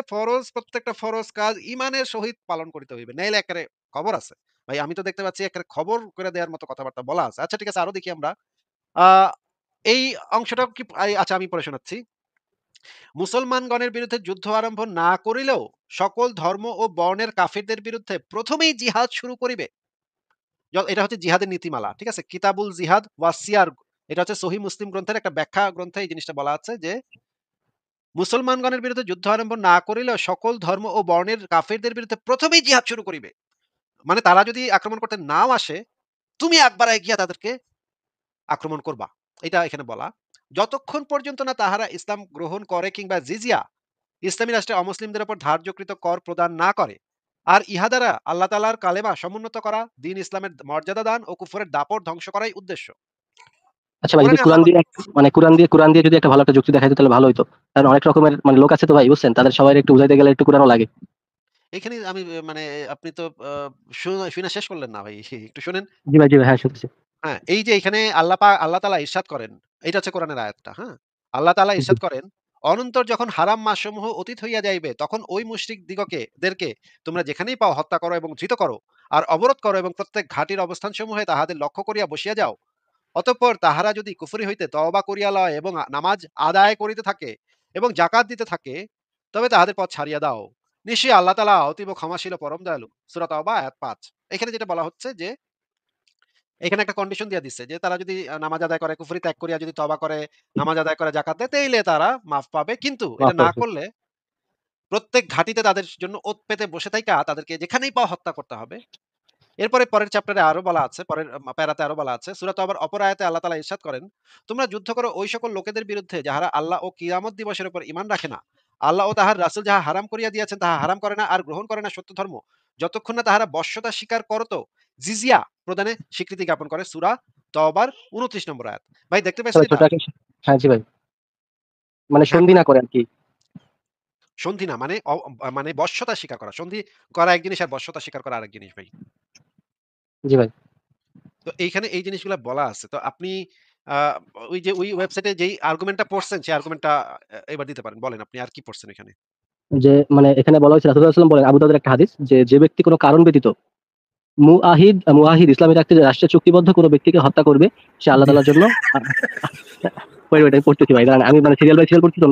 প্রত্যেকটা ফরজ কাজ ঈমানের সহিত পালন করিতে হইবে। নাইলে একেবারে খবর আছে। ভাই আমি তো দেখতে পাচ্ছি একেবারে খবর করে দেওয়ার মতো কথাবার্তা বলা আছে। আচ্ছা ঠিক আছে আরো দেখি আমরা। আ এই অংশটা কি আচ্ছা আমি পড়ে শোনাচ্ছি। মুসলমানগণের বিরুদ্ধে যুদ্ধ আরম্ভ না করিলেও সকল ধর্ম ও বর্ণের কাফিরদের বিরুদ্ধে প্রথমেই জিহাদ শুরু করিবে। এটা হচ্ছে জিহাদের নীতিমালা। ঠিক আছে? কিতাবুল জিহাদ ওয়া সিয়ার এটা হচ্ছে সহিহ মুসলিম গ্রন্থের একটা ব্যাখ্যা গ্রন্থে এই জিনিসটা বলা আছে যে মুসলমানগণের বিরুদ্ধে যুদ্ধ আরম্ভ না করিলেও সকল ধর্ম ও বর্ণের কাফিরদের বিরুদ্ধে প্রথমেই জিহাদ শুরু করিবে। মানে তারা যদি আক্রমণ করতে নাও আসে, তুমি একবার গিয়া তাদেরকে আক্রমণ করবা। এটা এখানে বলা। যতক্ষণ পর্যন্ত না তাহারা ইসলাম গ্রহণ করে কিংবা জিজিয়া ইসলামী রাষ্ট্রে অমুসলিমদের উপর ধার্যকৃত কর প্রদান না করে। আর ইহা দ্বারা আল্লাহ তাআলার কালেমা সমুন্নত করা, দ্বীন ইসলামের মর্যাদা দান ও কুফরের দাপট ধ্বংস করাই উদ্দেশ্য। আচ্ছা ভাই, যদি কোরআনে আল্লাহ কোরআন দিয়ে যদি একটা ভালো একটা যুক্তি দেখাইতো তাহলে ভালো হইতো। কারণ অনেক রকমের মানে লোক আছে তো ভাই, বুঝছেন? তাদের সবাই একটু বুঝাইতে গেলে একটু কোরআনও লাগে। এখানে আমি মানে আপনি তো শুনে শেষ করলেন না ভাই। একটু শুনেন। জি ভাই, হ্যাঁ শুনতেছি। হ্যাঁ, এই যে এখানে আল্লাহ তাআলা ইরশাদ করেন, এটা হচ্ছে কোরআনের আয়াতটা, হ্যাঁ? আল্লাহ তাআলা জি। ইরশাদ করেন, অনন্তর যখন হারাম মাসসমূহ অতীত হইয়া যাইবে তখন ওই মুশরিক দেরকে তোমরা যেখানেই পাও হত্যা করো এবং ধৃত করো, আর অবরোধ করো এবং প্রত্যেক ঘাটির অবস্থানসমূহে তাহাদের লক্ষ্য করিয়া বসিয়া যাও। অতঃপর তাহারা যদি কুফরি হইতে তওবা করিয়া লয় এবং নামাজ আদায় করিতে থাকে এবং জাকাত দিতে থাকে, তবে তাহাদের পথ ছাড়িয়া দাও। নিশ্চয়ই আল্লাহ তাআলা অতীব ক্ষমাশীল ও পরম দয়ালু। সূরা তাওবা আয়াত ৫। এখানে যেটা বলা হচ্ছে যে, এখানে একটা কন্ডিশন দিয়া দিচ্ছে যে তারা যদি নামাজ আদায় করে, কুফরি ত্যাগ করিয়া যদি তওবা করে, নামাজ আদায় করে, জাকাত দেয়, তাইলে তারা মাফ পাবে। কিন্তু এটা মাফ না পাবে। করলে প্রত্যেক ঘাঁটিতে তাদের জন্য ওঁৎ পেতে বসে থাইকা তাদেরকে যেখানেই পাও হত্যা করতে হবে। এরপরে পরের চ্যাপ্টারে আরো বলা আছে, পরের প্যারাতে আরো বলা আছে। সূরা তাওবার অপর আয়াতে আল্লাহ তাআলা ইরশাদ করেন, তোমরা যুদ্ধ করো ওই সকল লোকেদের বিরুদ্ধে যাহারা আল্লাহ ও কিয়ামত দিবসের উপর ঈমান রাখে না। আল্লাহ ও তাহার রাসূল যাহা হারাম করিয়া দিয়াছেন তাহা হারাম করে না আর গ্রহণ করে না সত্য ধর্ম, যতক্ষণ না তাহারা বশ্যতা স্বীকার করত জিজিয়া প্রদানে স্বীকৃতি জ্ঞাপন করে। সূরা তাওবার ২৯ নম্বর আয়াত। ভাই দেখতে পেয়েছেন তবে এটা? হ্যাঁ, জি ভাই। মানে হ্যাঁ, সন্ধি না করে আরকি। সন্ধি না মানে মানে বশ্যতা স্বীকার করা। সন্ধি করা এক জিনিস আর বশ্যতা স্বীকার করা আরেক জিনিস ভাই। জি ভাই। তো এইখানে এই জিনিসগুলা বলা আছে। তো আপনি আ ওই যে ওই ওয়েবসাইটে যেই আর্গুমেন্টটা পড়ছেন, সেই আর্গুমেন্টটা এবার দিতে পারেন। বলেন আপনি আর কি পড়ছেন এখানে? যে মানে এখানে বলা হয়েছে রাসূলুল্লাহ সাল্লাল্লাহু আলাইহি ওয়াসাল্লাম বলেন, আবু দাউদের একটা হাদিস যে ব্যক্তি কোন কারণ ব্যতীত মুআহিদ ইসলামী রাষ্ট্রে রাষ্ট্রে চুক্তিবদ্ধ কোন ব্যক্তিকে হত্যা করবে, সে আল্লাহ তাআলার জন্য ওয়েট আমি পড়তেছি ভাই। দাঁড়ান, আমি মানে সিরিয়াল বাই সিরিয়াল পড়ছি তো।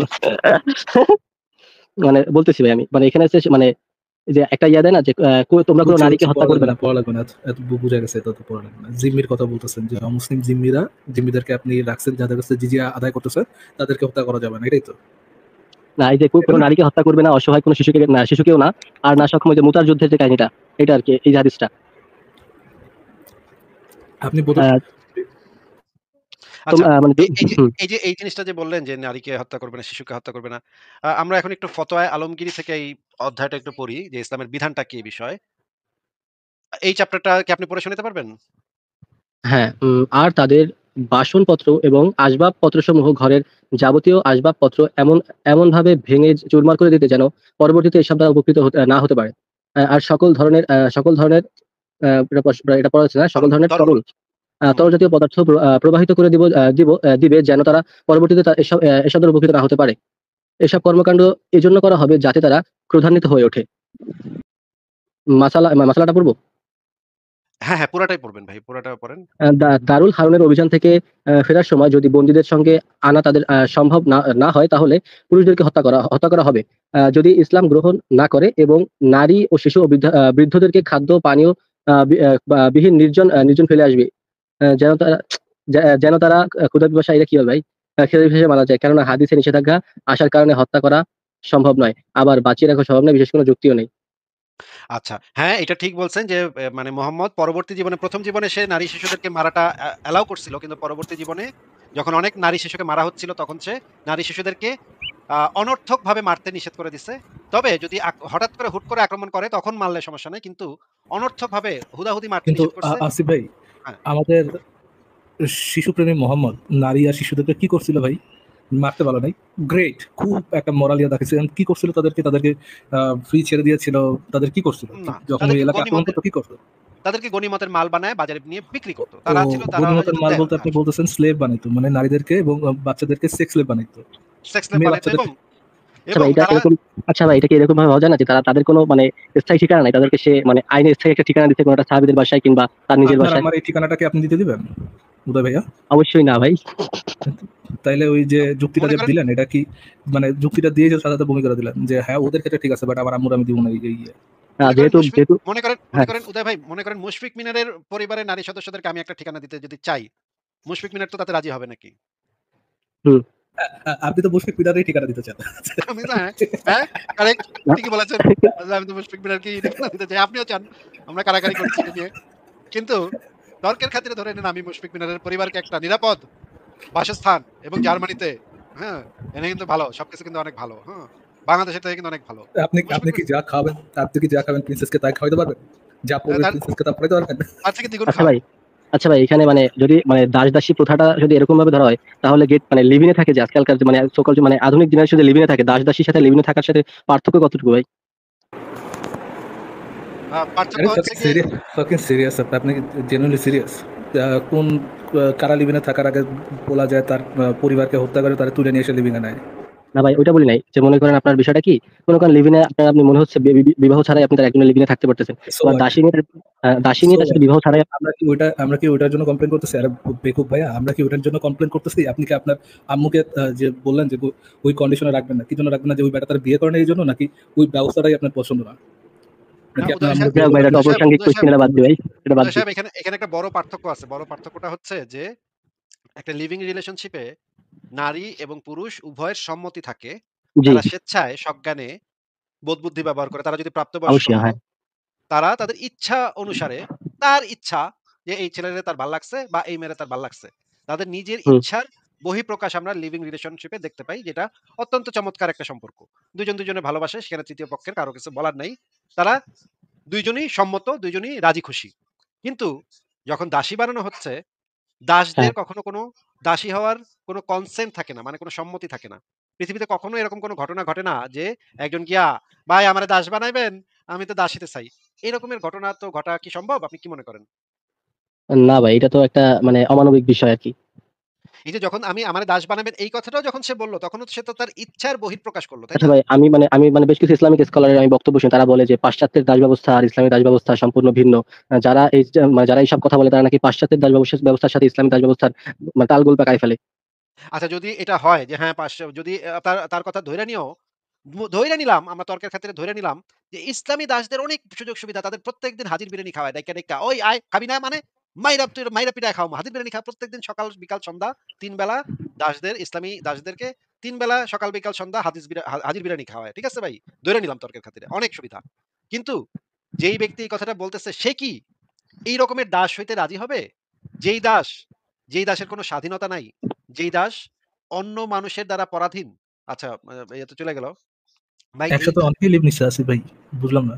মানে বলতেছি ভাই আমি। মানে এখানে হচ্ছে মানে যে একটা ইয়া দেয় না যে তোমরা কোন বুঝছি, নারীকে বুঝছি, হত্যা পড়া করবে লাগবে না। না, পড়া লাগবে না। এত বুঝা গেছে, এত পড়া লাগবে না। জিম্মির কথা বলতেছেন যে অমুসলিম জিম্মিদেরকে আপনি রাখছেন, যাদের কাছে জিজিয়া আদায় করতেছেন, তাদেরকে হত্যা করা যাবে না, এটাই তো? না, এই যে এটা কোন না? নারীকে হত্যা করবে না, অসহায় কোন শিশুকেও না, আর না সক্ষম, ওই যে মুতার যুদ্ধের যে কাহিনীটা, এটা আরকি এই যে হাদিসটা। আপনি বোধহয় আ আচ্ছা, মানে হুম। এই জিনিসটা যে বললেন যে নারীকে হত্যা করবে না, শিশুকে হত্যা করবে না। আমরা এখন একটু ফতোয়ায়ে আলমগীরি থেকে এই অধ্যায়টা একটু পড়ি যে ইসলামের বিধানটা কি এই বিষয়ে। এই চ্যাপ্টারটা কি আপনি পড়ে শোনাতে পারবেন? হ্যাঁ, আর তাদের বাসনপত্র এবং আসবাবপত্রসমূহ, ঘরের যাবতীয় আসবাবপত্র এমনভাবে ভেঙে চুরমার করে দিতে যেন পরবর্তীতে এসব দ্বারা উপকৃত না হতে পারে। আর সকল ধরনের এটা পড়া হচ্ছে না, সকল ধরনের তরল। তরল হুম। তরল জাতীয় পদার্থ প্রবাহিত করে দিবে যেন তারা পরবর্তীতে এসব দ্বারা উপকৃত না হতে পারে। এসব কর্মকাণ্ড এজন্য করা হবে যাতে তারা ক্রোধান্বিত হয়ে ওঠে। মাসালাটা পড়ব? হ্যাঁ, হ্যাঁ, পুরাটাই পড়বেন ভাই। পুরাটা পড়েন। দারুল হারুনের অভিযান থেকে ফেরার সময় যদি বন্দীদের সঙ্গে আনা তাদের সম্ভব না হয়, তাহলে পুরুষদেরকে হত্যা করা হবে। যদি ইসলাম গ্রহণ না করে এবং নারী ও শিশু ও বৃদ্ধদেরকে খাদ্য পানীয় বিহীন নির্জন ফেলে আসবে। যেন তারা ক্ষুধা পিপাসা, এটা কি হবে ভাই? ক্ষুধা পিপাসায় মারা যায়। কেননা হাদিসে নিষেধাজ্ঞা আসার কারণে হত্যা করা সম্ভব নয়। আবার বাঁচিয়ে রাখা সম্ভব নয়, বিশেষ কোনো যুক্তিও নেই। আচ্ছা। হ্যাঁ, এটা ঠিক বলছেন যে মানে মোহাম্মদ পরবর্তী জীবনে ১ম জীবনে সে নারী শিশুদেরকে মারাটা অ্যালাও করছিল। কিন্তু পরবর্তী জীবনে যখন অনেক নারী শিশুকে মারা হচ্ছিল তখন সে নারী শিশুদেরকে অনর্থকভাবে মারতে নিষেধ করে দিছে। তবে যদি হঠাৎ করে হুট করে আক্রমণ করে তখন মারলে সমস্যা নাই। কিন্তু অনর্থকভাবে হুদাহুদি মারতে কিন্তু নিষেধ করছে। আসিফ ভাই, হ্যাঁ। আমাদের শিশুপ্রেমী মোহাম্মদ নারী আর শিশুদেরকে কি করছিল ভাই? মারতে পারে নাই। গ্রেট, খুব একটা মোরালিয়া দেখাইছিলেন। কি করছিল তাদেরকে ফ্রি ছেড়ে দিয়েছিল। তাদের কি করছিল? না, যখন ওই তাদেরকে এলাকা আক্রমণ করতো কি করতো? গনিমতের মাল বানায় বাজারে নিয়ে বিক্রি করত। ও, তারা গনিমতের যদি মাল দেয় বলতে আপনি বলতেছেন স্লেভ বানাইতো, মানে নারীদেরকে এবং বাচ্চাদেরকে সেক্স স্লেভ বানাইতো, সেক্স স্লেভ মেয়ে বানাইতো বাচ্চাদেরকে। আচ্ছা ভাই, তারা এটা কি এরকম ভাবে হওয়া যায় না যে তাদের কোনো মানে স্থায়ী ঠিকানা নাই? তাদেরকে সে মানে আইনে স্থায়ী একটা ঠিকানা দিচ্ছে, কোনো একটা সাহাবীদের বাসায় কিংবা তার নিজের আপনার বাসায়? আমার এই ঠিকানাটাকে আপনি দিতে দিবেন উদয় ভাইয়া? অবশ্যই না ভাই। তাইলে ওই যে যুক্তিটা মনে যে করেন দিলেন, এটা কি মানে যুক্তিটা দিয়ে যে সাজাতে ভূমি করে দিলেন যে হ্যাঁ ওদের ক্ষেত্রে ঠিক আছে, বাট আমার আম্মুর আমি দিব না, এই মনে করেন যেহেতু মুশফিক যেহেতু মনে হ্যাঁ। করেন উদয় ভাই, মনে করেন মুশফিক মিনারের পরিবারের নারী সদস্যদেরকে আমি একটা ঠিকানা দিতে যদি চাই, মুশফিক মিনার তো তাতে রাজি হবে নাকি? হুম। আপনি তো মুশফিক পিতারই ঠিকানা দিতে চান। আমি তো হ্যাঁ, কারেক্ট, না। ঠিকই বলেছেন। আমি তো মুশফিক মিনারকেই ঠিকানা দিতে চাই। আপনিও চান। আমরা কারাকারি করছি এটা নিয়ে। কিন্তু তর্কের খাতিরে ধরে নেন আমি মুশফিক মিনারের পরিবারকে একটা নিরাপদ বাসস্থান এবং জার্মানিতে, হ্যাঁ? এনে কিন্তু ভালো। সবকিছু কিন্তু অনেক ভালো। হ্যাঁ? বাংলাদেশের থেকে কিন্তু অনেক ভালো। আপনি মুশফিক কি যা খাবেন, প্রিন্সেসকে তাই খাওয়াইতে পারবেন? যা পড়বে তার প্রিন্সেসকে তা পড়াইতে পারবেন? তার থেকে দ্বিগুণ আচ্ছা খারাপ। ভাই, এখানে মানে যদি মানে দাস-দাসী প্রথাটা যদি এরকম ভাবে ধরা হয়, তাহলে মানে লিভ-ইন এ থাকে যে আজকালকার যে মানে সকল যে মানে আধুনিক জেনারেশন যে লিভ-ইন এ থাকে, দাস-দাসীর সাথে লিভ-ইন এ থাকার সাথে পার্থক্য কতটুকু ভাই? পার্থক্য আরে হচ্ছে গিয়ে ফাকিং সিরিয়াস আপনি কি জেনুইনলি সিরিয়াস? কোন কারা লিভিনে থাকার আগে বলা যায় তার পরিবারকে হত্যা করে তারা তুলে নিয়ে এসে লিভিংয়ে নেয়। না ভাই ওইটা বলি নাই। যে মনে করেন আপনার বিষয়টা কি? মনে করেন লিভ ইন এ আপনি মনে হচ্ছে বিবাহ ছাড়াই আপনি তার একজনের লিভ ইন এ থাকতে পারতেছেন। সো আবার হোয়াট? দাসী সো নিয়ে তার সাথে হোয়াট? বিবাহ ছাড়াই আমরা কি ওইটার জন্য কমপ্লেন করতেছি? আরে বেকুব ভাইয়া, আমরা কি ওইটার জন্য কমপ্লেন করতেছি? আপনি কি আপনার আম্মুকে যে বললেন যে ওই কন্ডিশনে রাখবেন না, কি জন্য রাখবেন না? যে ওই বেটা তার বিয়ে করে না এই জন্য, নাকি ওই ব্যবস্থাটাই আপনার পছন্দ না, নাকি আপনার উদয় সাহেব আম্মুকে যাই হোক ভাই, ওইভাবে এটা একটা উদয় সাহেব অপ্রাসঙ্গিক উদয় কোয়েশ্চেন, সাহেব এটা বাদ দিই ভাই। এটা বাদ উদয় দিই। সাহেব এখানে এখানে একটা বড় পার্থক্য আছে। বড় পার্থক্যটা হচ্ছে যে একটা লিভিং রিলেশনশিপে নারী এবং পুরুষ উভয়ের সম্মতি থাকে। জি, তারা স্বেচ্ছায় সজ্ঞানে বোধবুদ্ধি ব্যবহার করে। তারা যদি প্রাপ্তবয়স্ক অবশ্যই হয়, হ্যাঁ। তারা তাদের ইচ্ছা অনুসারে তার ইচ্ছা যে এই ছেলেরে তার ভাল লাগছে বা এই মেয়েরে তার ভাল লাগছে। তাদের নিজের হুম, ইচ্ছার বহিঃপ্রকাশ আমরা লিভিং রিলেশনশিপে দেখতে পাই, যেটা অত্যন্ত চমৎকার একটা সম্পর্ক। দুজন দুজনে ভালোবাসে, সেখানে তৃতীয় পক্ষের কারো কিছু বলার নাই। তারা দুইজনই সম্মত, দুইজনই রাজি খুশি। কিন্তু যখন দাসী বানানো হচ্ছে, হ্যাঁ। দাসদের কখনো কোনো দাসী হওয়ার কোনো কনসেন্ট থাকে না, মানে কোনো সম্মতি থাকে না। পৃথিবীতে কখনো এরকম কোনো ঘটনা ঘটে না যে একজন গিয়া, "ভাই আমারে দাস বানাইবেন? আমি তো দাস হইতে চাই।" এই রকমের ঘটনা তো ঘটা কি সম্ভব? আপনি কি মনে করেন? না ভাই, এটা তো একটা মানে অমানবিক বিষয় আরকি। এই যে যখন আমারে দাস বানাবেন এই কথাটাও যখন সে বলল, তখন তো সে তো তার ইচ্ছার বহিঃপ্রকাশ করল, তাই আচ্ছা না? ভাই, আমি মানে বেশ কিছু ইসলামিক স্কলারের আমি বক্তব্য শুনি। তারা বলে যে পাশ্চাত্যের দাস ব্যবস্থা আর ইসলামী দাস ব্যবস্থা সম্পূর্ণ ভিন্ন। যারা এই যে মানে যারা এইসব কথা বলে তারা নাকি পাশ্চাত্যের দাস ব্যবস্থার সাথে ইসলামী দাস ব্যবস্থার মানে তালগোল পাকায় ফেলে। আচ্ছা, যদি এটা হয় যে হ্যাঁ, যদি তার তার কথা ধইরা নিয়েও ধইরা নিলাম, আমরা তর্কের খাতিরে ধইরা নিলাম যে ইসলামী দাসদের অনেক সুযোগ সুবিধা। তাদের প্রত্যেকদিন হাজির বিরিয়ানি খাওয়ায় ডাইক্কা, ডাইক্কা। "ওই আয়, খাবি না মানে? মাইরা পিটায় খাওয়ামু। হাজির বিরিয়ানি খা প্রত্যেকদিন সকাল, বিকাল, সন্ধ্যা ৩ বেলা ইসলামী দাসদেরকে ৩ বেলা সকাল, বিকাল, সন্ধ্যা হাজির বিরিয়ানি খাওয়ায়।" ঠিক আছে ভাই? ধইরা নিলাম তর্কের খাতিরে। অনেক সুবিধা। কিন্তু যেই ব্যক্তি এই কথাটা বলতেছে সে কি এই রকমের দাস হইতে রাজি হবে? যেই দাস, যেই দাসের কোনো স্বাধীনতা নাই, যেই দাস অন্য মানুষের দ্বারা পরাধীন। আচ্ছা, ইয়ে তো চলে গেল। ভাই এই একসাথে অনেকেই লিভ নিচ্ছে আসিফ ভাই, বুঝলাম না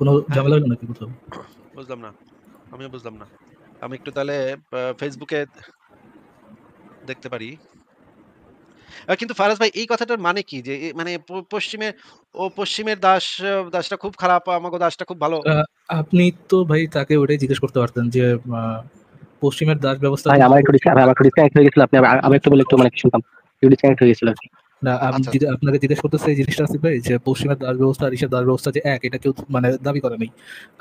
কোনো হ্যাঁ, ঝামেলা হলো নাকি কোথাও? বুঝলাম না। আমিও বুঝলাম না। আমি একটু তাহলে Facebook এ দেখতে পারি। কিন্তু ফারাজ ভাই এই কথাটার মানে কি? যে মানে পশ্চিমের দাসরা খুব খারাপ, আমাগো দাসটা খুব ভালো। আহ, আপনি তো ভাই তাকে ওটাই জিজ্ঞেস করতে পারতেন যে আহ, পশ্চিমের দাস ব্যবস্থা ভাই তো আমার একটু ডিসকানেক্ট হয়ে গেছিল। আপনি আবার একটু বলে একটু মানে শুনতাম। একটু ডিসকানেক্ট হয়ে গেছিল আরকি। না, আমি আচ্ছা, আপনাকে জিজ্ঞেস করতেছি এই জিনিসটা আসিফ ভাই, যে পশ্চিমের দাস ব্যবস্থা আর ইসের দাস ব্যবস্থা যে এক, এটা কেউ মানে দাবি করে নেই।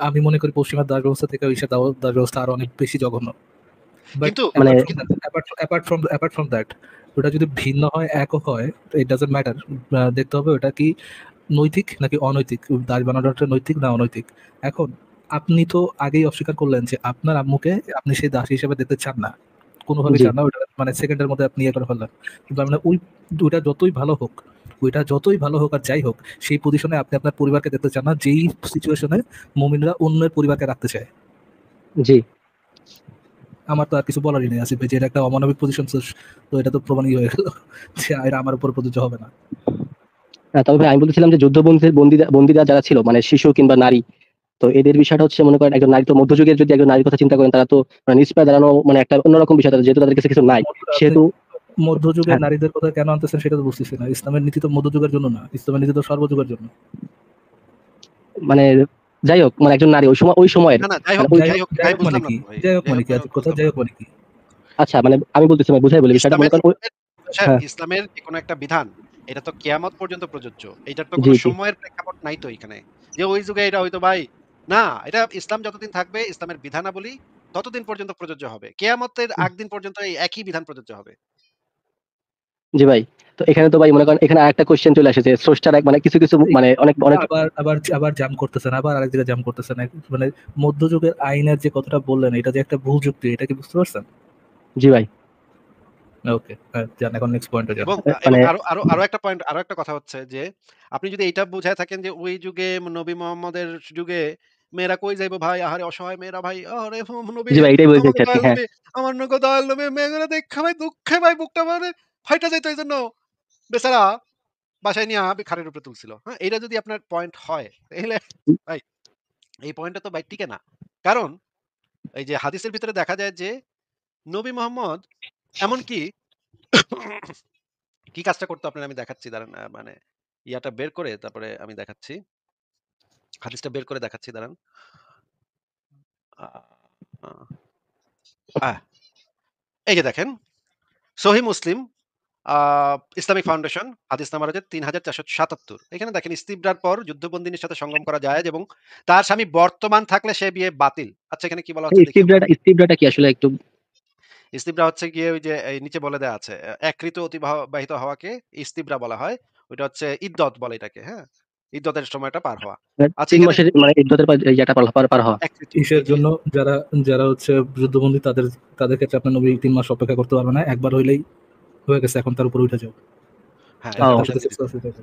আমি মনে করি পশ্চিমের দাস ব্যবস্থা থেকে ইসের দাস ব্যবস্থা আরো অনেক বেশি জঘন্য। বাট কিন্তু মানে কিন্তু অ্যাপার্ট ফ্রম দ্যাট, ওটা যদি ভিন্ন হয় একও হয়, ইট ডাজন্ট ম্যাটার। দেখতে হবে ওটা কি নৈতিক নাকি অনৈতিক, দাস বানানোটা নৈতিক না অনৈতিক। এখন আপনি তো আগেই অস্বীকার করলেন যে আপনার আম্মুকে আপনি সেই দাস হিসেবে দেখতে চান না, কোনোভাবেই জি, চান না, ওটা মানে সেকেন্ডের মধ্যে আপনি ইয়ে করে ফেললেন। কিন্তু আমরা ওইটা যতই ভালো হোক, ওইটা যতই ভালো হোক আর যাই হোক, সেই পজিশনে আপনি আপনার পরিবারকে দেখতে চান না, যেই সিচুয়েশনে মুমিনরা অন্যের পরিবারকে রাখতে চায়। জি। আমার তো আর কিছু বলারই নেই আসিফ ভাই, যে এটা একটা অমানবিক পজিশন, তো এটা তো প্রমাণই হয়ে গেল যে এটা আমার উপর প্রযোজ্য হবে না। তবে ভাই আমি বলতেছিলাম যে যুদ্ধবন্দির বন্দীরা যারা ছিল মানে শিশু কিংবা নারী, তো এদের বিষয়টা হচ্ছে মনে করেন একজন নারী তো মধ্যযুগের যদি একজন নারীর কথা চিন্তা করেন তারা তো মানে নিজ পায়ে দাঁড়ানো মানে একটা অন্যরকম বিষয় তাদের, যেহেতু তাদের কাছে কিছু নাই আপনি সেহেতু মধ্যযুগের হ্যাঁ, নারীদের কথা কেন আনতেছেন সেটা তো বুঝতেছি না। ইসলামের নীতি তো মধ্যযুগের জন্য না, ইসলামের নীতি তো সর্বযুগের জন্য। মানে যাই হোক মানে একজন নারী ওই সময়ের না, না, যাই মানে হোক, ওই যাই হোক মানে বুঝলাম না কি? তো ভাই। যাই হোক যাই মানে হোক কি আজব কথা, বুঝলাম যাই না। হোক মানে কি? আচ্ছা মানে আমি বলতেছি ভাই বুঝাই বলি বিষয়টা মনে করেন সাহেব, হ্যাঁ, ইসলামের যেকোনো একটা বিধান এটা তো কিয়ামত পর্যন্ত প্রযোজ্য। এটার তো জি, কোনো জি, সময়ের প্রেক্ষাপট নাই তো এখানে। যে ওই যুগে এটা হইতো ভাই। না, এটা ইসলাম যতদিন থাকবে, ইসলামের বিধানাবলী ততদিন পর্যন্ত প্রযোজ্য হবে। কিয়ামতের আগ দিন পর্যন্ত এই একই বিধান প্রযোজ্য হবে। জি ভাই। তো এখানে তো ভাই মনে করেন এখানে আরেকটা কোয়েশ্চেন চলে আসে যে স্রষ্টার এক মানে কিছু মানে অনেক অনেক আবার আবার আবার জাম করতেছেন, আবার আরেক জায়গায় জাম করতেছেন। মানে মধ্যযুগের আইনের যে কথাটা বললেন, এটা যে একটা ভুল যুক্তি, এটা কি বুঝতে পারছেন? জি ভাই। ওকে, যান এখন নেক্সট পয়েন্টে যান। এবং মানে আরো একটা কথা হচ্ছে যে আপনি যদি এইটা বুঝায় থাকেন যে ওই যুগে নবী মোহাম্মদের যুগে মেয়েরা কই যাইবো ভাই? আহারে অসহায় মেয়েরা ভাই। আহারে নবী, জি ভাই এটাই বলতে আমাকে চাচ্ছি আরকি। দয়াল হ্যাঁ, নবী, আমার নগো দয়াল নবী মেয়েগুলো দেইখা ভাই দুঃখে ভাই বুকটা মানে ফাইটা যাইত এইজন্য বেচারা বাসায় নিয়া খাটের উপরে তুলছিল। হ্যাঁ? এইটা যদি আপনার পয়েন্ট হয়, তাইলে ভাই এই পয়েন্টটা তো ভাই টিকে না। কারণ এই যে হাদিসের ভিতরে দেখা যায় যে নবী মোহাম্মদ এমনকি কি কাজটা করতো আপনার আমি দেখাচ্ছি দাঁড়ান। মানে ইয়াটা বের করে তারপরে আমি দেখাচ্ছি। হাদিসটা বের করে দেখাচ্ছি দাঁড়ান। আ আ আহ এই যে দেখেন, সহিহ মুসলিম আ ইসলামিক ফাউন্ডেশন হাদিস নাম্বার হচ্ছে ৩৪৭৭। এখানে দেখেন ইস্তিবরার পর যুদ্ধবন্দিনীর সাথে সঙ্গম করা জায়েজ এবং তার স্বামী বর্তমান থাকলে সে বিয়ে বাতিল। আচ্ছা এখানে কি বলা হচ্ছে দেখি আমরা। ইস্তিবরাটা কি আসলে একটু ইস্তিবরা হচ্ছে গিয়ে ওই যে এই নিচে বলে দেয়া আছে। একৃত অতিবাহিত হওয়াকে ইস্তিবরা বলা হয়। ওইটা হচ্ছে ইদ্দত বলে এটাকে, হ্যাঁ? ইদ্দতের সময়টা পার হওয়া। আচ্ছা ৩ এখানে মাসের মানে ইদ্যতের পর ইয়েটা পার হওয়া। একৃত ইসের এই যে জন্য যারা যারা হচ্ছে যুদ্ধবন্দী তাদের ক্ষেত্রে আপনার নবী ৩ মাস অপেক্ষা করতে পারবে না। একবার হইলেই হয়ে গেছে, এখন তার উপরে উঠে যাও। হ্যাঁ, এখন এখন ও তার উঠান সাথে দিয়ে সেক্স দিছে। করা শুরু করবে।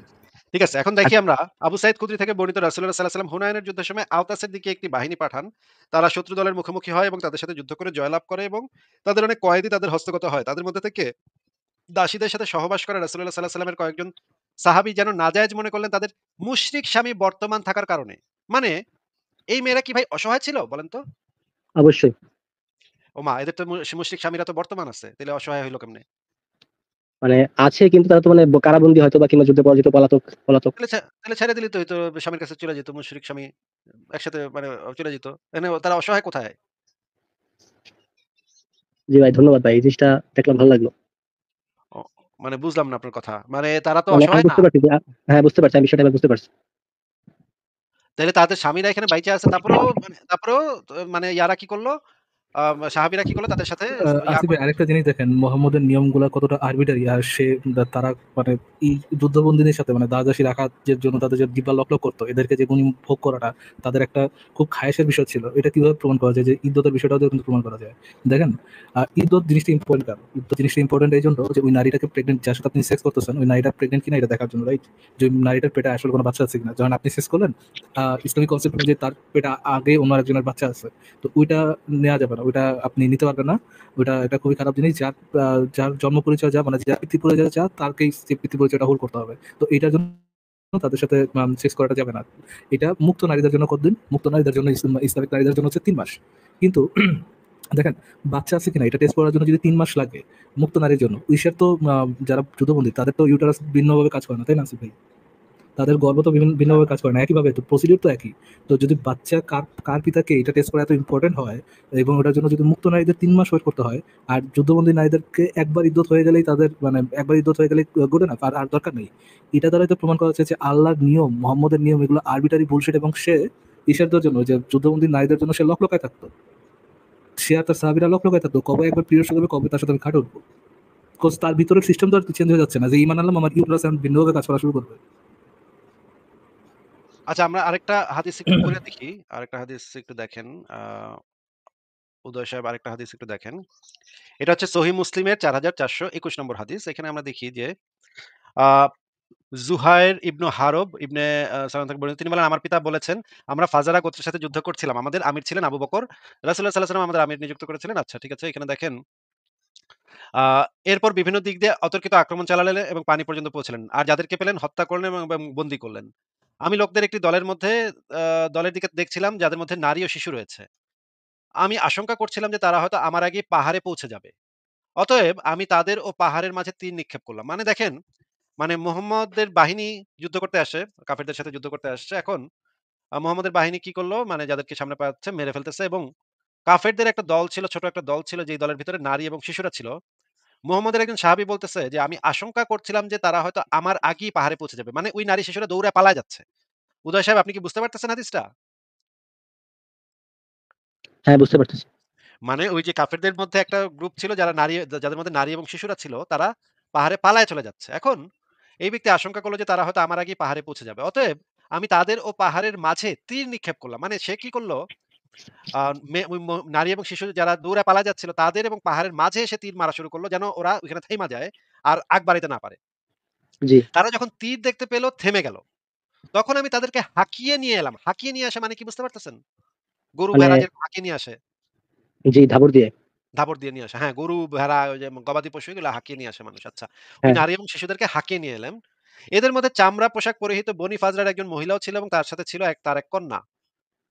ঠিক আছে। এখন দেখি আমরা আবু সাঈদ খুদরি থেকে বর্ণিত রাসূলুল্লাহ সাল্লাল্লাহু আলাইহি ওয়াসাল্লাম হুনাইনের যুদ্ধের সময় আওতাসের দিকে একটি বাহিনী পাঠান। তারা শত্রু দলের মুখোমুখি হয় এবং তাদের সাথে যুদ্ধ করে জয়লাভ করে এবং তাদের অনেক কয়েদি তাদের হস্তগত হয়। তাদের মধ্যে থেকে দাসীদের সাথে সহবাস করে রাসূলুল্লাহ সাল্লাল্লাহু আলাইহি ওয়াসাল্লামের কয়েকজন সাহাবী যেন নাজায়েজ মনে করলেন তাদের মুশরিক স্বামী বর্তমান থাকার কারণে। মানে এই মেয়েরা কি ভাই অসহায় ছিল বলেন তো? অবশ্যই। ওমা এদের তো মুশরিক স্বামীরা তো বর্তমান আছে। তাইলে অসহায় হইল কেমনে? মানে আছে কিন্তু তারা তো মানে কারাবন্দী হয়তো বা কিংবা যুদ্ধে পরাজিত পলাতক। তাইলে ছেড়ে দিলেই তো হইতো স্বামীর কাছে চলে যেত মুশরিক স্বামী একসাথে মানে চলে যেত। এখানে তারা অসহায় কোথায়? জি ভাই ধন্যবাদ ভাই। এই জিনিসটা দেখলাম ভালো লাগলো। অ মানে বুঝলাম না আপনার কথা। মানে তারা তো মানে আমি অসহায় না। বুঝতে পারছি যে হ্যাঁ, বুঝতে পারছি। আমি বিষয়টা এবার বুঝতে পারছি। তাইলে তাদের স্বামীরা এখানে বাইচা আছে তারপরেও মানে ইয়ারা কি করল? সাহাবীরা কি করল? তাদের সাথে ইয়া আসিফ ভাই, করল। আরেকটা জিনিস দেখেন, মোহাম্মদের নিয়মগুলা কতটা আরবিটারি, আর তারা মানে এই যুদ্ধবন্দীদের সাথে মানে দাসদাসী রাখার জন্য তাদের যে দিব্যা লক করতো, এদেরকে যে গুণী ভোগ করাটা তাদের একটা খুব খায়েশের বিষয় ছিল। এটা কিভাবে প্রমাণ করা যায়? যে ইদ্যতের বিষয়টাও কিন্তু প্রমাণ করা যায়। দেখেন, ইদ্যত জিনিসটা ইম্পর্টেন্ট। কারণ ইদ্যত জিনিসটা ইম্পর্টেন্ট এই জন্য যে ওই নারীটাকে প্রেগনেন্ট, যার সাথে আপনি সেক্স করতেছেন, ওই নারীটা প্রেগনেন্ট কিনা এটা দেখার জন্য, রাইট? যে ওই নারীটার পেটে আসলে কোনো বাচ্চা আছে কিনা। যখন আপনি সেক্স করলেন, ইসলামিক কনসেপ্ট অনুযায়ী তার পেটে আগে অন্য একজনের বাচ্চা আছে, তো ওইটা নেওয়া যাবে না, ওইটা আপনি নিতে পারবেন না। ওটা এটা খুবই খারাপ জিনিস। যার জন্ম পরিচয় যা, মানে যার পিতৃ পরিচয় যা, তারকেই সে পিতৃ পরিচয়টা হোল্ড করতে হবে। তো এটার জন্য তাদের সাথে সেক্স করাটা যাবে না। এটা মুক্ত নারীদের জন্য কতদিন? মুক্ত নারীদের জন্য, ইসলামিক নারীদের জন্য হচ্ছে ৩ মাস। কিন্তু দেখেন, বাচ্চা আছে কিনা এটা টেস্ট করার জন্য যদি ৩ মাস লাগে মুক্ত নারীর জন্য, ঈসের তো যারা যুদ্ধবন্দী তাদের তো ইউটারাস ভিন্নভাবে কাজ করে না, তাই না আসিফ ভাই? তাদের গর্ভ তো হ্যাঁ, ভিন্নভাবে কাজ করে না, একইভাবে তো প্রসিডিউর তো একই। তো যদি বাচ্চা কার পিতাকে এটা টেস্ট করা এত ইম্পর্টেন্ট হয়, এবং ওটার জন্য যদি মুক্ত নারীদের ৩ মাস ওয়েট করতে হয়, আর যুদ্ধবন্দী নারীদেরকে একবার ইদ্যত হয়ে গেলেই তাদের মানে একবার ইদ্যত হয়ে গেলেই গুড এনাফ, আর দরকার নেই। এটা দ্বারাই তো প্রমাণ করা হচ্ছে যে আল্লাহর নিয়ম, মোহাম্মদের নিয়ম, এগুলো আরবিটারি বুলশিট। এবং সে ঈশারদের জন্য, যে যুদ্ধবন্দী নারীদের জন্য সে লকলকায় থাকতো, সে আর তার সাহাবীরা লকলকায় থাকতো কবে একবার পিরিয়ড শুরু হবে, কবে তার সাথে আমি খাটে উঠবো। বিকজ তার ভিতরের সিস্টেম তো আর চেঞ্জ হয়ে যাচ্ছে না যে ইমান আনলাম আমার ইউটারাস ভিন্নভাবে কাজ করা শুরু করবে। আচ্ছা আমরা আরেকটা হাদিস একটু পড়ে দেখি। আরেকটা হাদিস একটু দেখেন। আ উদয় সাহেব আরেকটা হাদিস একটু দেখেন। এটা হচ্ছে সহিহ মুসলিমের ৪৪২১ নম্বর হাদিস। এখানে আমরা দেখি যে আ জুহাইর ইবনু হারব ইবনে সালাম থেকে বর্ণিত। তিনি বলেন, আমার পিতা বলেছেন, আমরা ফাজারা গোত্রের সাথে যুদ্ধ করছিলাম। আমাদের আমির ছিলেন আবু বকর। রাসূলুল্লাহ সাল্লাল্লাহু আলাইহি ওয়াসাল্লাম আমাদের আমির নিযুক্ত করেছিলেন। আচ্ছা ঠিক আছে। এখানে দেখেন আ এরপর বিভিন্ন দিক দিয়ে অতর্কিত আক্রমণ চালালেন এবং পানি পর্যন্ত পৌঁছলেন। আর যাদেরকে পেলেন হত্যা করলেন এবং বন্দী করলেন। আমি লোকদের একটি আ দলের দিকে দেখছিলাম যাদের মধ্যে নারী ও শিশু রয়েছে। আমি আশঙ্কা করছিলাম যে তারা হয়তো আমার আগেই পাহাড়ে পৌঁছে যাবে। অতএব আমি তাদের ও পাহাড়ের মাঝে তীর নিক্ষেপ করলাম। মানে দেখেন, মানে মুহাম্মদের বাহিনী যুদ্ধ করতে আসে, কাফেরদের সাথে যুদ্ধ করতে আসছে। এখন মুহাম্মদের বাহিনী কি করল? মানে যাদেরকে সামনে পাচ্ছে মেরে ফেলতেছে এবং কাফেরদের একটা দল ছিল, ছোট একটা দল ছিল যেই দলের ভিতরে নারী এবং শিশুরা ছিল। মুহাম্মদের একজন সাহাবী বলতেছে যে, "আমি আশঙ্কা করছিলাম যে তারা হয়তো আমার আগেই পাহাড়ে পৌঁছে যাবে।" মানে ওই নারী শিশুরা দৌড়ে পালায় যাচ্ছে। উদয় সাহেব আপনি কি বুঝতে পারতেছেন হাদিসটা? হ্যাঁ, বুঝতে পারতেছি। মানে ওই যে কাফেরদের মধ্যে একটা গ্রুপ ছিল যাদের মধ্যে নারী এবং শিশুরা ছিল, তারা পাহাড়ে পালায় চলে যাচ্ছে। এখন এই ব্যক্তি আশঙ্কা করল যে তারা হয়তো আমার আগেই পাহাড়ে পৌঁছে যাবে। অতএব আমি তাদের ও পাহাড়ের মাঝে তীর নিক্ষেপ করলাম। মানে সে কি করল? আ মে ওই নারী এবং শিশু যারা দৌড়ে পালায় যাচ্ছিল তাদের এবং পাহাড়ের মাঝে এসে তীর মারা শুরু করল যেন ওরা ওইখানে থাইমা যায় আর আগ বাড়াইতে না পারে। জি, তারা যখন তীর দেখতে পেল থেমে গেল। তখন আমি তাদেরকে হাঁকিয়ে নিয়ে এলাম। হাঁকিয়ে নিয়ে আসা মানে কি বুঝতে পারতেছেন? গরু মানে ভেড়া যেরকম হাঁকিয়ে নিয়ে আসে, জি, ধাবর দিয়ে। ধাবর দিয়ে নিয়ে আসে। হ্যাঁ, গরু, ভেড়া ওই যে গবাদি পশু এগুলো হাঁকিয়ে নিয়ে আসে মানুষ। আচ্ছা। ওই হ্যাঁ, নারী এবং শিশুদেরকে হাঁকিয়ে নিয়ে এলেন। এদের মধ্যে চামড়া পোশাক পরিহিত বনী ফাজলার একজন মহিলাও ছিল এবং তার সাথে ছিল তার এক কন্যা।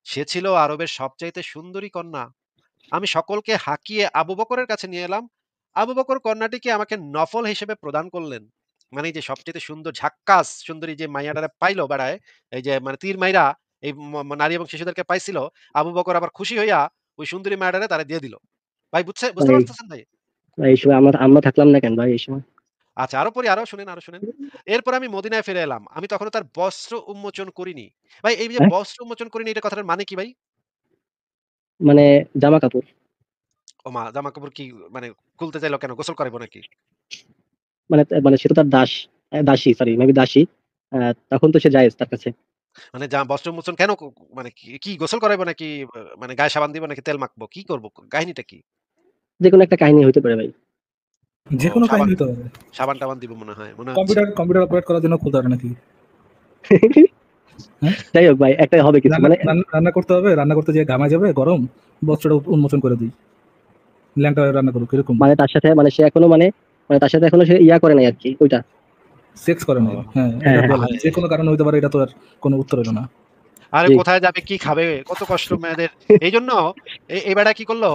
সে ছিল আরবের সবচাইতে সুন্দরী কন্যা। আমি সকলকে হাঁকিয়ে আবু বকরের কাছে নিয়ে এলাম। আবু বকর কন্যাটিকে আমাকে নফল হিসেবে প্রদান করলেন। মানে এই যে সবচাইতে সুন্দর ঝাক্কাস সুন্দরী যে মাইয়াটারে পাইলো বেড়ায়, এই যে মানে তীর মাইরা এই নারী এবং শিশুদেরকে পাইছিল, আবু বকর আবার খুশি হইয়া ওই সুন্দরী মেয়েটারে তারা দিয়ে দিল। ভাই বুঝতে ভাই পারতেছেন ভাই? ভাই এই সময় আমরা থাকলাম না কেন ভাই এই সময়? আচ্ছা আরো পড়ি, আরো শুনেন। এরপর আমি মদিনায় ফিরে এলাম। আমি তখনও তার বস্ত্র উন্মোচন করিনি। ভাই এই যে হ্যাঁ? বস্ত্র উন্মোচন করিনি এটা কথাটার মানে কি ভাই? মানে জামা কাপড়। ওমা! জামাকাপড় কি মানে খুলতে চাইলো কেন? গোসল করাইবো নাকি? মানে সে তো তার দাসী সরি মেবি দাসী। তখন তো সে জায়েজ তার কাছে। মানে বস্ত্র উন্মোচন কেন মানে কি গোসল করাইবো নাকি মানে গায়ে সাবান দিব নাকি তেল মাখবো? কি করব? কাহিনীটা কি? যেকোনো একটা কাহিনী হইতে পারে ভাই। যে ও কোনো কাহিনী হতে পারে। সাবান-টাবান দিব মনে হয়। মনে হচ্ছে। কম্পিউটার অপারেট করার জন্য খুলতে পারে নাকি? হ্যাঁ? যাই হোক ভাই একটা হবে কিছু রান্না মানে রান্না রান্না করতে হবে, রান্না করতে যেয়ে ঘামায় যাবে গরম, বস্ত্রটা উন্মোচন করে দিই। ল্যাংটা হয়ে রান্না করুক এরকম। মানে তার সাথে মানে সে এখনো মানে তার সাথে এখনো সে করে নাই আরকি ওইটা। সেক্স করে নাই। ও হ্যাঁ, হ্যাঁ, এটা হ্যাঁ। বলে। আহারে! যে কোনো কারণে হইতে পারে, এটা তো আর কোনো উত্তর হলো না। আরে জি। কোথায় যাবে? কি খাবে? কত কষ্ট মেয়েদের। এইজন্য এই বেটা কি করলো?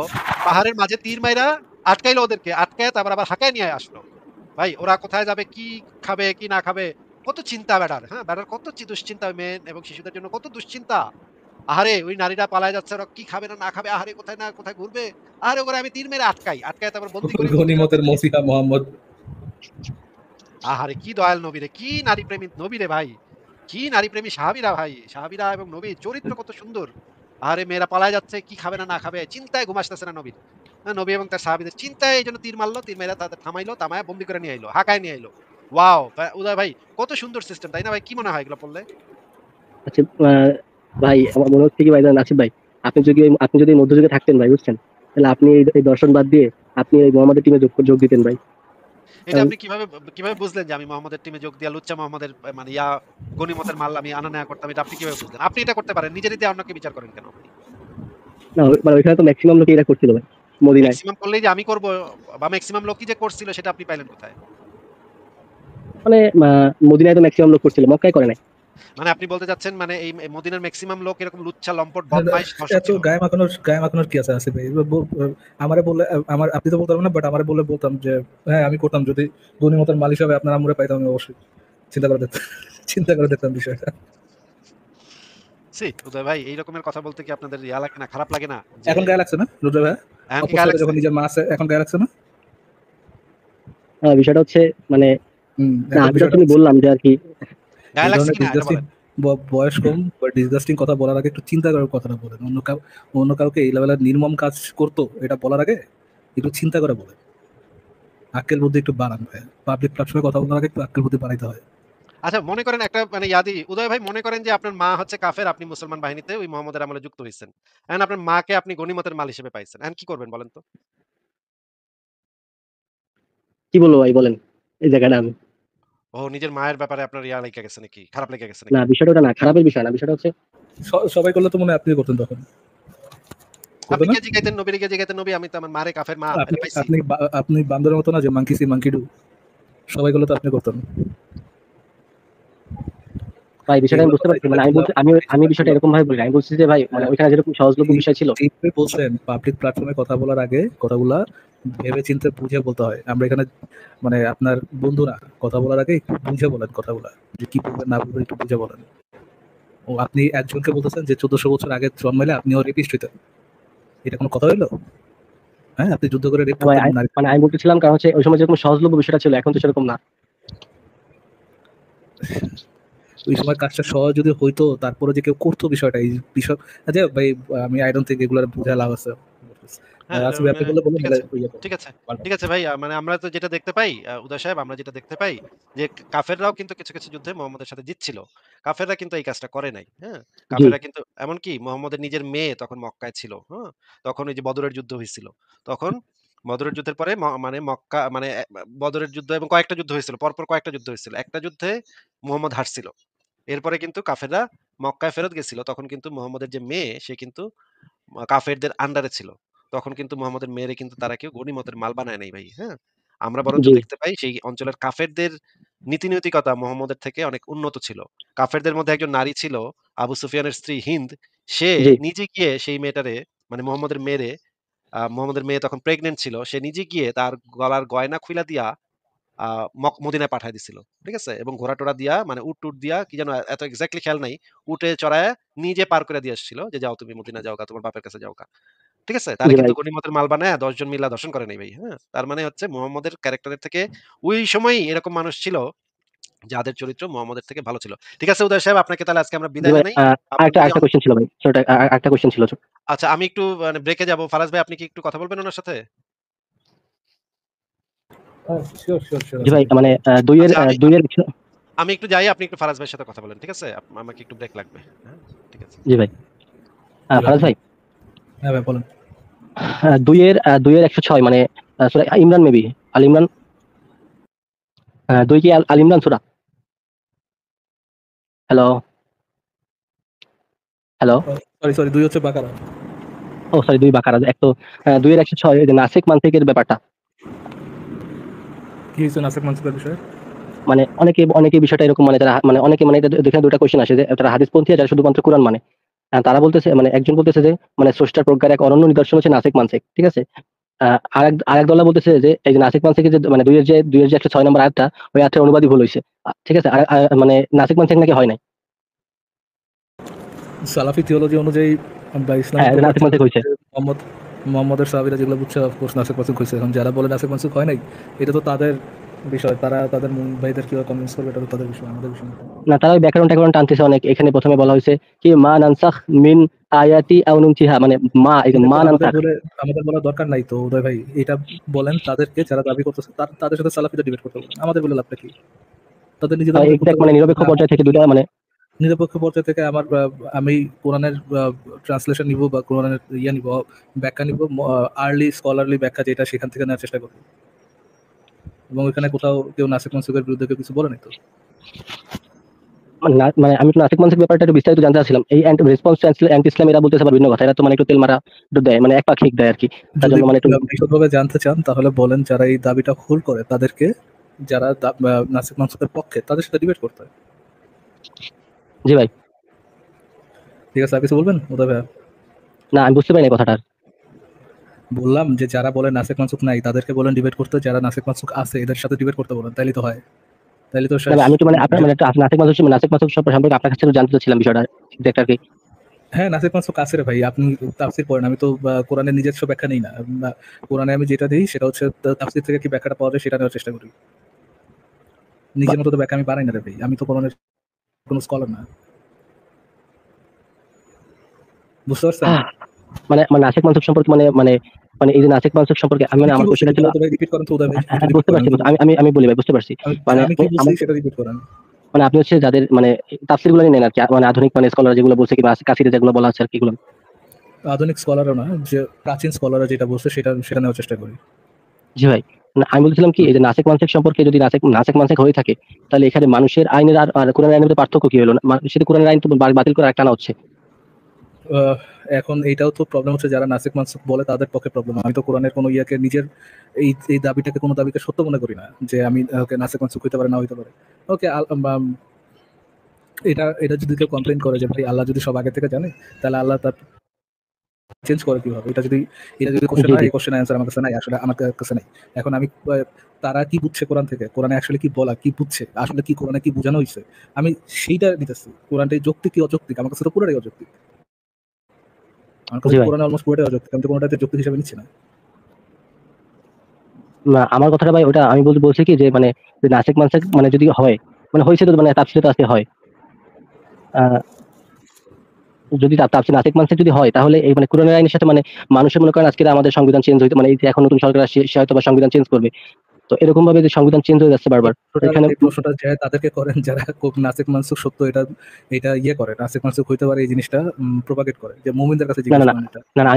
পাহাড়ের মাঝে তীর মাইরা আটকাইলো ওদেরকে। আটকায় তারপর আবার হাঁকায় নিয়ে আসলো। ভাই ওরা কোথায় যাবে? কি খাবে? কি না খাবে? কত চিন্তা বেটার, হ্যাঁ? বেটার কত দুশ্চিন্তা মেয়ে এবং শিশুদের জন্য কত দুশ্চিন্তা। আহারে! ওই নারীরা পালায় যাচ্ছে। ওরা কি খাবে না খাবে? আহারে কোথায় না কোথায় ঘুরবে? আহারে ওরে আমি তীর মেরে আটকাই। আটকায় তারপর বন্দী করি মদিনার গনিমতের মধ্যে। মসিহা মোহাম্মদ। আহারে কি দয়াল নবী রে! কি নারী প্রেমী নবী রে ভাই! কি নারী প্রেমী সাহাবীরা ভাই! সাহাবীরা এবং নবীর চরিত্র কত সুন্দর। আহারে মেয়েরা পালায় যাচ্ছে, কি খাবে না খাবে, চিন্তায় ঘুম আসতেছে না নবীর। নবী এবং তার সাহাবীদের চিন্তায় এইজন্য তীর মারলো, তীর মাইরা তাদের থামাইলো, থামায়া বন্দী করে নিয়ে আইলো, হাঁকায় নিয়ে আইলো। ওয়াও! উদয় ভাই কত সুন্দর সিস্টেম তাই না ভাই? কি মনে হয় এগুলো পড়লে? আচ্ছা ভাই আমার মনে হচ্ছে কি ভাই জানেন আসিফ ভাই, আপনি যদি এই মধ্যযুগে থাকতেন ভাই বুঝছেন? তাহলে আপনি এই দর্শন বাদ দিয়ে আপনি এই মোহাম্মদের টিমে যোগ দিতেন ভাই। এটা কারণ আপনি কিভাবে বুঝলেন যে আমি মোহাম্মদের টিমে যোগ দিয়া লুচ্চা মোহাম্মদের মানে গনিমতের মাল আমি আনা নেয়া করতাম, এটা আপনি কিভাবে বুঝলেন? আপনি এটা করতে পারেন। নিজেরই দিয়ে অন্যকে বিচার করেন কেন আপনি? না মানে ওইখানে তো মেক্সিমাম লোকই এটা করছিল ভাই মদিনায়। মেক্সিমাম করলেই যে আমি করব বা মেক্সিমাম লোকই যে করছিল সেটা আপনি পাইলেন কোথায়? মানে মদিনায় তো মেক্সিমাম লোক করছিল, মক্কায় করে নাই। মানে আপনি বলতে চাচ্ছেন মানে এই মদিনার মেক্সিমাম লোক এরকম লুচ্চা, লম্পট, বদমাইশ, ধর্ষক এত ছিল। গায়ে মাখানোর কি আছে আসিফ ভাই? আমারে বললে আপনি তো বলতে পারবেন না, বাট আমারে বললে বলতাম যে হ্যাঁ আমি করতাম যদি গনিমতের মাল হিসাবে আপনার আম্মুরে পাইতাম, আমি অবশ্যই চিন্তা করে দেখতাম। চিন্তা করে দেখতাম বিষয়টা। ছি, উদয় ভাই এই রকমের কথা বলতে কি আপনাদের ইয়া লাগে না, খারাপ লাগে না? যে এখন গায়ে লাগছে না রুদ্র ভাই? এখন কি গায়ে অপসরে লাগছে? যখন নিজের মা আছে, এখন গায়ে লাগছে না? বিষয়টা হচ্ছে মানে না এখন আমি তো বিষয়টা তুমি হচ্ছে বললাম যে আরকি গায়ে এই লাগছে ধরনের কিনা এটা ডিসগাস্টিং বলেন। বয়স কম বা ডিসগাস্টিং কথা বলার আগে একটু চিন্তা করার কথাটা বলেন। অন্য কাউকে এই লেভেলের নির্মম কাজ করতো এটা বলার আগে একটু চিন্তা করে বলেন। আক্কেল বুদ্ধি একটু বাড়ান ভাই। পাবলিক প্ল্যাটফর্মে কথা বলার আগে একটু আক্কেল বুদ্ধি বাড়াইতে হয়। আচ্ছা মনে করেন একটা মানে উদয় ভাই মনে করেন যে আপনার মা হচ্ছে কাফের, আপনি মুসলমান বাহিনীতে ওই মুহাম্মদের আমলে যুক্ত হইছেন। এখন আপনার মাকে আপনি গনিমতের মাল হিসেবে পাইছেন। এখন কি করবেন বলেন তো? কি বলবো ভাই বলেন এই জায়গাটা আমি। ও নিজের মায়ের ব্যাপারে আপনার লেগে গেছে নাকি? খারাপ লেগে গেছে না নাকি? বিষয়টা ওটা না, খারাপের বিষয় না। বিষয়টা হচ্ছে সবাই করলে তো মনে হয় আপনি করতেন তখন, করতো আপনি না? কে জিগাইতেন নবীরে গিয়ে জিগাইতেন, নবী আমি তো আমার মারে কাফের মা আপনি ফেলে পাইছি। আপনি আপনি বান্দরের মতো না যে মাঙ্কি সি মাঙ্কি ডু, সবাই করলে তো আপনি করতেন। ভাই বিষয়টা আমি এগুলো বুঝতে কথা পারছি। এগুলো মানে এগুলো আমি বিষয়টা এরকম ভাবে বলি। আমি বলছি যে ভাই মানে ওইখানে যেরকম সহজলভ্য বিষয় ছিল। যেভাবে বলছেন পাবলিক প্ল্যাটফর্মে কথা বলার আগে কথাগুলা ভেবে চিন্তে বুঝে বলতে হয়। আমরা এখানে মানে আপনার বন্ধুরা কথা বলার আগে একটু বুঝে বলেন কথাগুলা, যে কি বলবেন না বলবেন একটু বুঝে বলেন। ও আপনি একজনকে বলতেছেন যে 1400 বছর আগে জন্মাইলে আপনিও রেপিস্ট হইতেন, এটা কোনো কথা হইলো? হ্যাঁ, আপনি যুদ্ধ করে রেপ ভাই করতেন নারী। মানে আমি বলতেছিলাম কারণ হচ্ছে ওই সময় যেরকম সহজলভ্য বিষয়টা ছিল এখন তো সেরকম না। ওই সময় কাজটা সহজ যদি হইতো, তারপরে যে কেউ করতো বিষয়টা, এই বিষয় আচ্ছা ভাই, আমি আই ডোন্ট থিংক এগুলোর বুঝা লাভ আছে। হ্যাঁ, আসলে আপনি বললে বলুন, ঠিক নাহলে আছে, ইয়ে করুন, ঠিক আছে, পাল্টান। ঠিক আছে ভাই। মানে আমরা তো যেটা দেখতে পাই উদয় সাহেব আমরা যেটা দেখতে পাই যে কাফেররাও কিন্তু কিছু যুদ্ধে মুহাম্মদের সাথে জিতছিল। কাফেররা কিন্তু এই কাজটা করে নাই। হ্যাঁ? জি। কাফেররা কিন্তু এমনকি মুহাম্মদের নিজের মেয়ে তখন মক্কায় ছিল। হ্যাঁ? তখন ওই যে বদরের যুদ্ধ হইছিল। তখন বদরের যুদ্ধের পরে মানে মক্কা মানে বদরের যুদ্ধ এবং কয়েকটা যুদ্ধ হয়েছিল। পরপর কয়েকটা যুদ্ধ হয়েছিল। একটা যুদ্ধে মুহাম্মদ হারছিল। এরপরে কিন্তু কাফেররা মক্কায় ফেরত গেছিল। তখন কিন্তু মুহাম্মদের যে মেয়ে সে কিন্তু কাফেরদের আন্ডারে ছিল। তখন কিন্তু মুহাম্মদের মেয়েরে কিন্তু তারা কেউ গনিমতের মাল বানায় নাই ভাই। হ্যাঁ? আমরা বরঞ্চ জি, দেখতে পাই সেই অঞ্চলের কাফেরদের নীতি-নৈতিকতা মুহাম্মদের থেকে অনেক উন্নত ছিল। কাফেরদের মধ্যে একজন নারী ছিল আবু সুফিয়ানের স্ত্রী হিন্দ। সে জি। নিজে গিয়ে সেই মেয়েটারে মানে মুহাম্মদের মেয়েরে মুহাম্মদের মেয়ে তখন প্রেগন্যান্ট ছিল। সে নিজে গিয়ে তার গলার গয়না খুইলা দিয়া আ মদিনায় পাঠায় দিছিল। ঠিক আছে? এবং ঘোড়া-টোড়া দিয়া মানে উট-টুট দিয়া কি যেন এত এক্সাক্টলি খেয়াল নাই। উটে চড়ায়া নিজে পার করে দিয়ে আসছিল যে, "যাও তুমি মদিনা যাওগা, তোমার বাপের কাছে যাওগা।" ঠিক আছে? তারে জি কিন্তু ভাই। গনিমতের মাল বানায়া ১০ জন মিল্লা দর্শন করে নাই ভাই। হ্যাঁ? তার মানে হচ্ছে মুহাম্মদের ক্যারেক্টারের থেকে ওই সময়ই এরকম মানুষ ছিল যাদের চরিত্র মুহাম্মদের থেকে ভালো ছিল। ঠিক আছে উদয় সাহেব আপনাকে তাহলে আজকে আমরা জি বিদায় ভাই, জানাই। আপনার আরেকটা যদি আরেকটা কোয়েশ্চেন ছিল ভাই। ছোট আরেকটা কোয়েশ্চেন ছিল। আচ্ছা আমি একটু মানে ব্রেকে যাবো। ফারাজ ভাই আপনি কি একটু কথা বলবেন উনার সাথে? শিওর শিওর শিওর জি আছে ভাই, ভাই। মানে ২ এর আচ্ছা ২ এর আমি একটু যাই, আপনি একটু ফারাজ ভাইয়ের সাথে কথা বলেন। ঠিক আছে? আমাকে একটু ব্রেক লাগবে। হ্যাঁ? ঠিক আছে। জি ভাই। জি ভাই ফারাজ বলেন। ভাই, হ্যাঁ ভাই বলেন। ২ এর ১০৬ মানে সূরা ইমরান মেবি। আল ইমরান ২ কি আল ইমরান সূরা? হ্যালো? হ্যালো? সরি ২ হচ্ছে বাকারা। ও সরি ২ বাকারা। এক তো ২ এর ১০৬ এই যে নাসিখ মানসিকের ব্যাপারটা। কি হইছে নাসিক মানসুকের বিষয়ে? মানে অনেকে বিষয়টা এরকম মানে যারা মানে অনেকে মানে এখানে ২ টা কোয়েশ্চেন আসে যে তারা হাদিসপন্থী আর যারা শুধুমাত্র কোরআন মানে। তারা বলতেছে মানে একজন বলতেছে যে মানে স্রষ্টার প্রজ্ঞার এক অনন্য নিদর্শন হচ্ছে নাসিক মানসিক। ঠিক আছে? আরেক দল বলতেছে যে এই যে নাসিক মানসিকের যে মানে ২ এর যে ১০৬ নম্বর আয়াতটা, ওই আয়াতটার অনুবাদই ভুল হইছে। ঠিক আছে? মানে নাসিক মানসিক নাকি হয় নাই। সালাফি থিওলজি অনুযায়ী বা ইসলামিক হ্যাঁ, নাসিক পরিভাষা মানসিক হইছে। মোহাম্মদের সাহাবীরা যেগুলো বুঝছে অফকোর্স নাসিক মানসুক হইছে। এখন যারা বলে নাসিক মানসুক হয় নাই, এটা তো তাদের বিষয়। তারা তাদের ভাইদের কিভাবে কনভিন্স করবে এটা তো তাদের বিষয়, আমাদের বিষয় না। না, তারা ওই ব্যাকরণ-ট্যাকরণ টানতেছে অনেক। এখানে ১ম এ বলা হইছে কি মা নানসাখ মিন আয়াতি আও নুনসিহা, মানে মা এই যে এটা মা তো নানসাখ। আমাদের বলার দরকার নাই তো উদয় ভাই। এটা বলেন তাদেরকে যারা দাবি করতেছে তাদের সাথে সালাফিরা ডিবেট করতে বলেন। আমাদের বলে লাভটা কি? তাদের নিজেদের মধ্যে করতে এক্সাক্ট মানে বলেন। নিরপেক্ষ পর্যায় থেকে ২ টা মানে নিরপেক্ষ পর্যায় থেকে আমি কোরআনের ট্রান্সলেশন নিব বা কোরআনের নিব, ব্যাখ্যা নিব, আর্লি স্কলারলি ব্যাখ্যা যেটা সেখান থেকে নেওয়ার চেষ্টা করব। এবং ওইখানে কোথাও কেউ নাসিক মানসুকের বিরুদ্ধে কেউ কিছু বলে নাই তো। মানে আমি একটু নাসিক মানসিক ব্যাপারটা একটু বিস্তারিত জানতে চাচ্ছিলাম। এই রেসপন্স টু অ্যান্টি ইসলাম এরা বলতেছে আবার ভিন্ন কথা। এরা তো মানে একটু তেল মারা একটু দেয়, মানে একপাক্ষিক দেয় আরকি। তার যদি জন্য মানে একটু বিশদভাবে জানতে চান তাহলে বলেন যারা এই দাবিটা হোল্ড করে তাদেরকে, যারা নাসিক মানসুকের পক্ষে তাদের সাথে ডিবেট করতে হয়। জি ভাই। ঠিক আছে, আর কিছু বলবেন উদয় ভাইয়া? না, আমি বুঝতে পারিনি কথাটা। বললাম যে যারা বলে নাসিক মানসুক নাই তাদেরকে বলেন ডিবেট করতে, যারা নাসিক মানসুক আছে এদের সাথে ডিবেট করতে বলেন, তাইলে তো হয়, তাইলে তো না শেষ। ভাই, আমি একটু মানে আপনার মানে একটু নাসিক মাসুদ সম্পর্কে আপনার কাছে একটু জানতে চাচ্ছিলাম বিষয়টা এক্সাক্ট আরকি। হ্যাঁ নাসিক মানসুক আছে রে ভাই, আপনি তাফসির পড়েন, আমি তো কোরআনের নিজস্ব ব্যাখ্যা নেই না। কোরআনে আমি যেটা দিই সেটা হচ্ছে তাফসির থেকে কি ব্যাখ্যাটা পাওয়া যায় সেটা নেওয়ার চেষ্টা করি। নিজের মতো তো ব্যাখ্যা আমি বানাই না রে ভাই, আমি তো কোরআনের কোনো স্কলার না। বুঝতে পারছেন? আহ, মানে মানে নাসিক মানসুক সম্পর্কে মানে মানে মানে এই যে নাসিক মানসুক সম্পর্কে আমি আমি মানে কি আমার বলছি কোয়েশ্চেনটা সেটা ছিল। তো ভাই রিপিট করেন তো উদয় ভাই, একটু রিপিট বুঝতে করেন পারছি, আমি কি বলছি। আমি বলি ভাই, বুঝতে পারছি। মানে আমি কি বলছি আমার সেটা রিপিট করেন। মানে আপনি হচ্ছে যাদের মানে তাফসীর গুলো নেন আরকি। মানে আধুনিক মানে স্কলার যেগুলো বলছে কিংবা কাসিরে যেগুলো বলা আছে আরকি এগুলো। আধুনিক স্কলারও না, যে প্রাচীন স্কলাররা যেটা বলছে সেটা সেটা নেওয়ার চেষ্টা করি। জি ভাই। না, আমি বলছিলাম কি এই যে নাসিক মানসিক সম্পর্কে যদি নাসিক মানসিক হয়ে থাকে, তাহলে এখানে মানুষের আইনের আর কোরআনের আইনের মধ্যে পার্থক্য কি হলো? সেটা কোরআনের আইন তো বাতিল করে আরেকটা আনা হচ্ছে। আহ, এখন এইটাও তো প্রবলেম হচ্ছে, যারা নাসিক মানসুক বলে তাদের পক্ষে প্রবলেম। আমি তো কোরআনের কোনো ইয়াকে নিজের এই এই দাবিটাকে কোনো দাবিকে সত্য মনে করি না যে আমি ওকে নাসিক মানসুক হইতে পারে না হইতে পারে। ওকে, এটা এটা যদি কেউ কমপ্লেন করে যে ভাই আল্লাহ যদি সব আগে থেকে জানে তাহলে আল্লাহ তার চেঞ্জ করে কিভাবে, এটা যদি কোশ্চেন জি, হয়, জি। এই কোশ্চেন অ্যান্সার আমার কাছে নাই, আসলে আমার কাছে নাই। এখন আমি তারা কি বুঝছে কোরআন থেকে, কোরআনে আসলে কি বলা, কি বুঝছে, আসলে কি কোরআনে কি বোঝানো হয়েছে, আমি সেইটা নিতেছি। কোরআনটা যৌক্তিক কি অযৌক্তিক, আমার কাছে তো পুরোটাই অযৌক্তিক। আমার কাছে জি তো ভাই। কোরআন অলমোস্ট পুরোটাই অযৌক্তিক, আমি তো কোনোটাতে যৌক্তিক হিসেবে নিচ্ছি না। না, আমার কথাটা ভাই ওটা আমি বলছি কি যে মানে যে নাসিক মানসিক মানে যদি হয়, মানে হইছে তো মানে তাফসীরে তো আজকে হয়। আ যদি তাফসীর নাসিক মানসিক যদি হয় তাহলে এই মানে কোরআনের আইনের সাথে মানে মানুষের মনে করেন আজকে আমাদের সংবিধান চেঞ্জ হইতো, মানে এই যে এখন নতুন সরকার আসছে সে হয়তো বা সংবিধান চেঞ্জ করবে। তো এরকম ভাবে যে সংবিধান চেঞ্জ হয়ে যাচ্ছে বারবার। তো এখানে এই প্রশ্নটা যে তাদেরকে করেন যারা খুব নাসিক মানসুক সত্য এটা এটা করে নাসিক মানসুক হইতে পারে এই জিনিসটা প্রোপাগেট করে, যে মুমিনদের কাছে না, জিজ্ঞেস না, না, করেন এটা। না, না,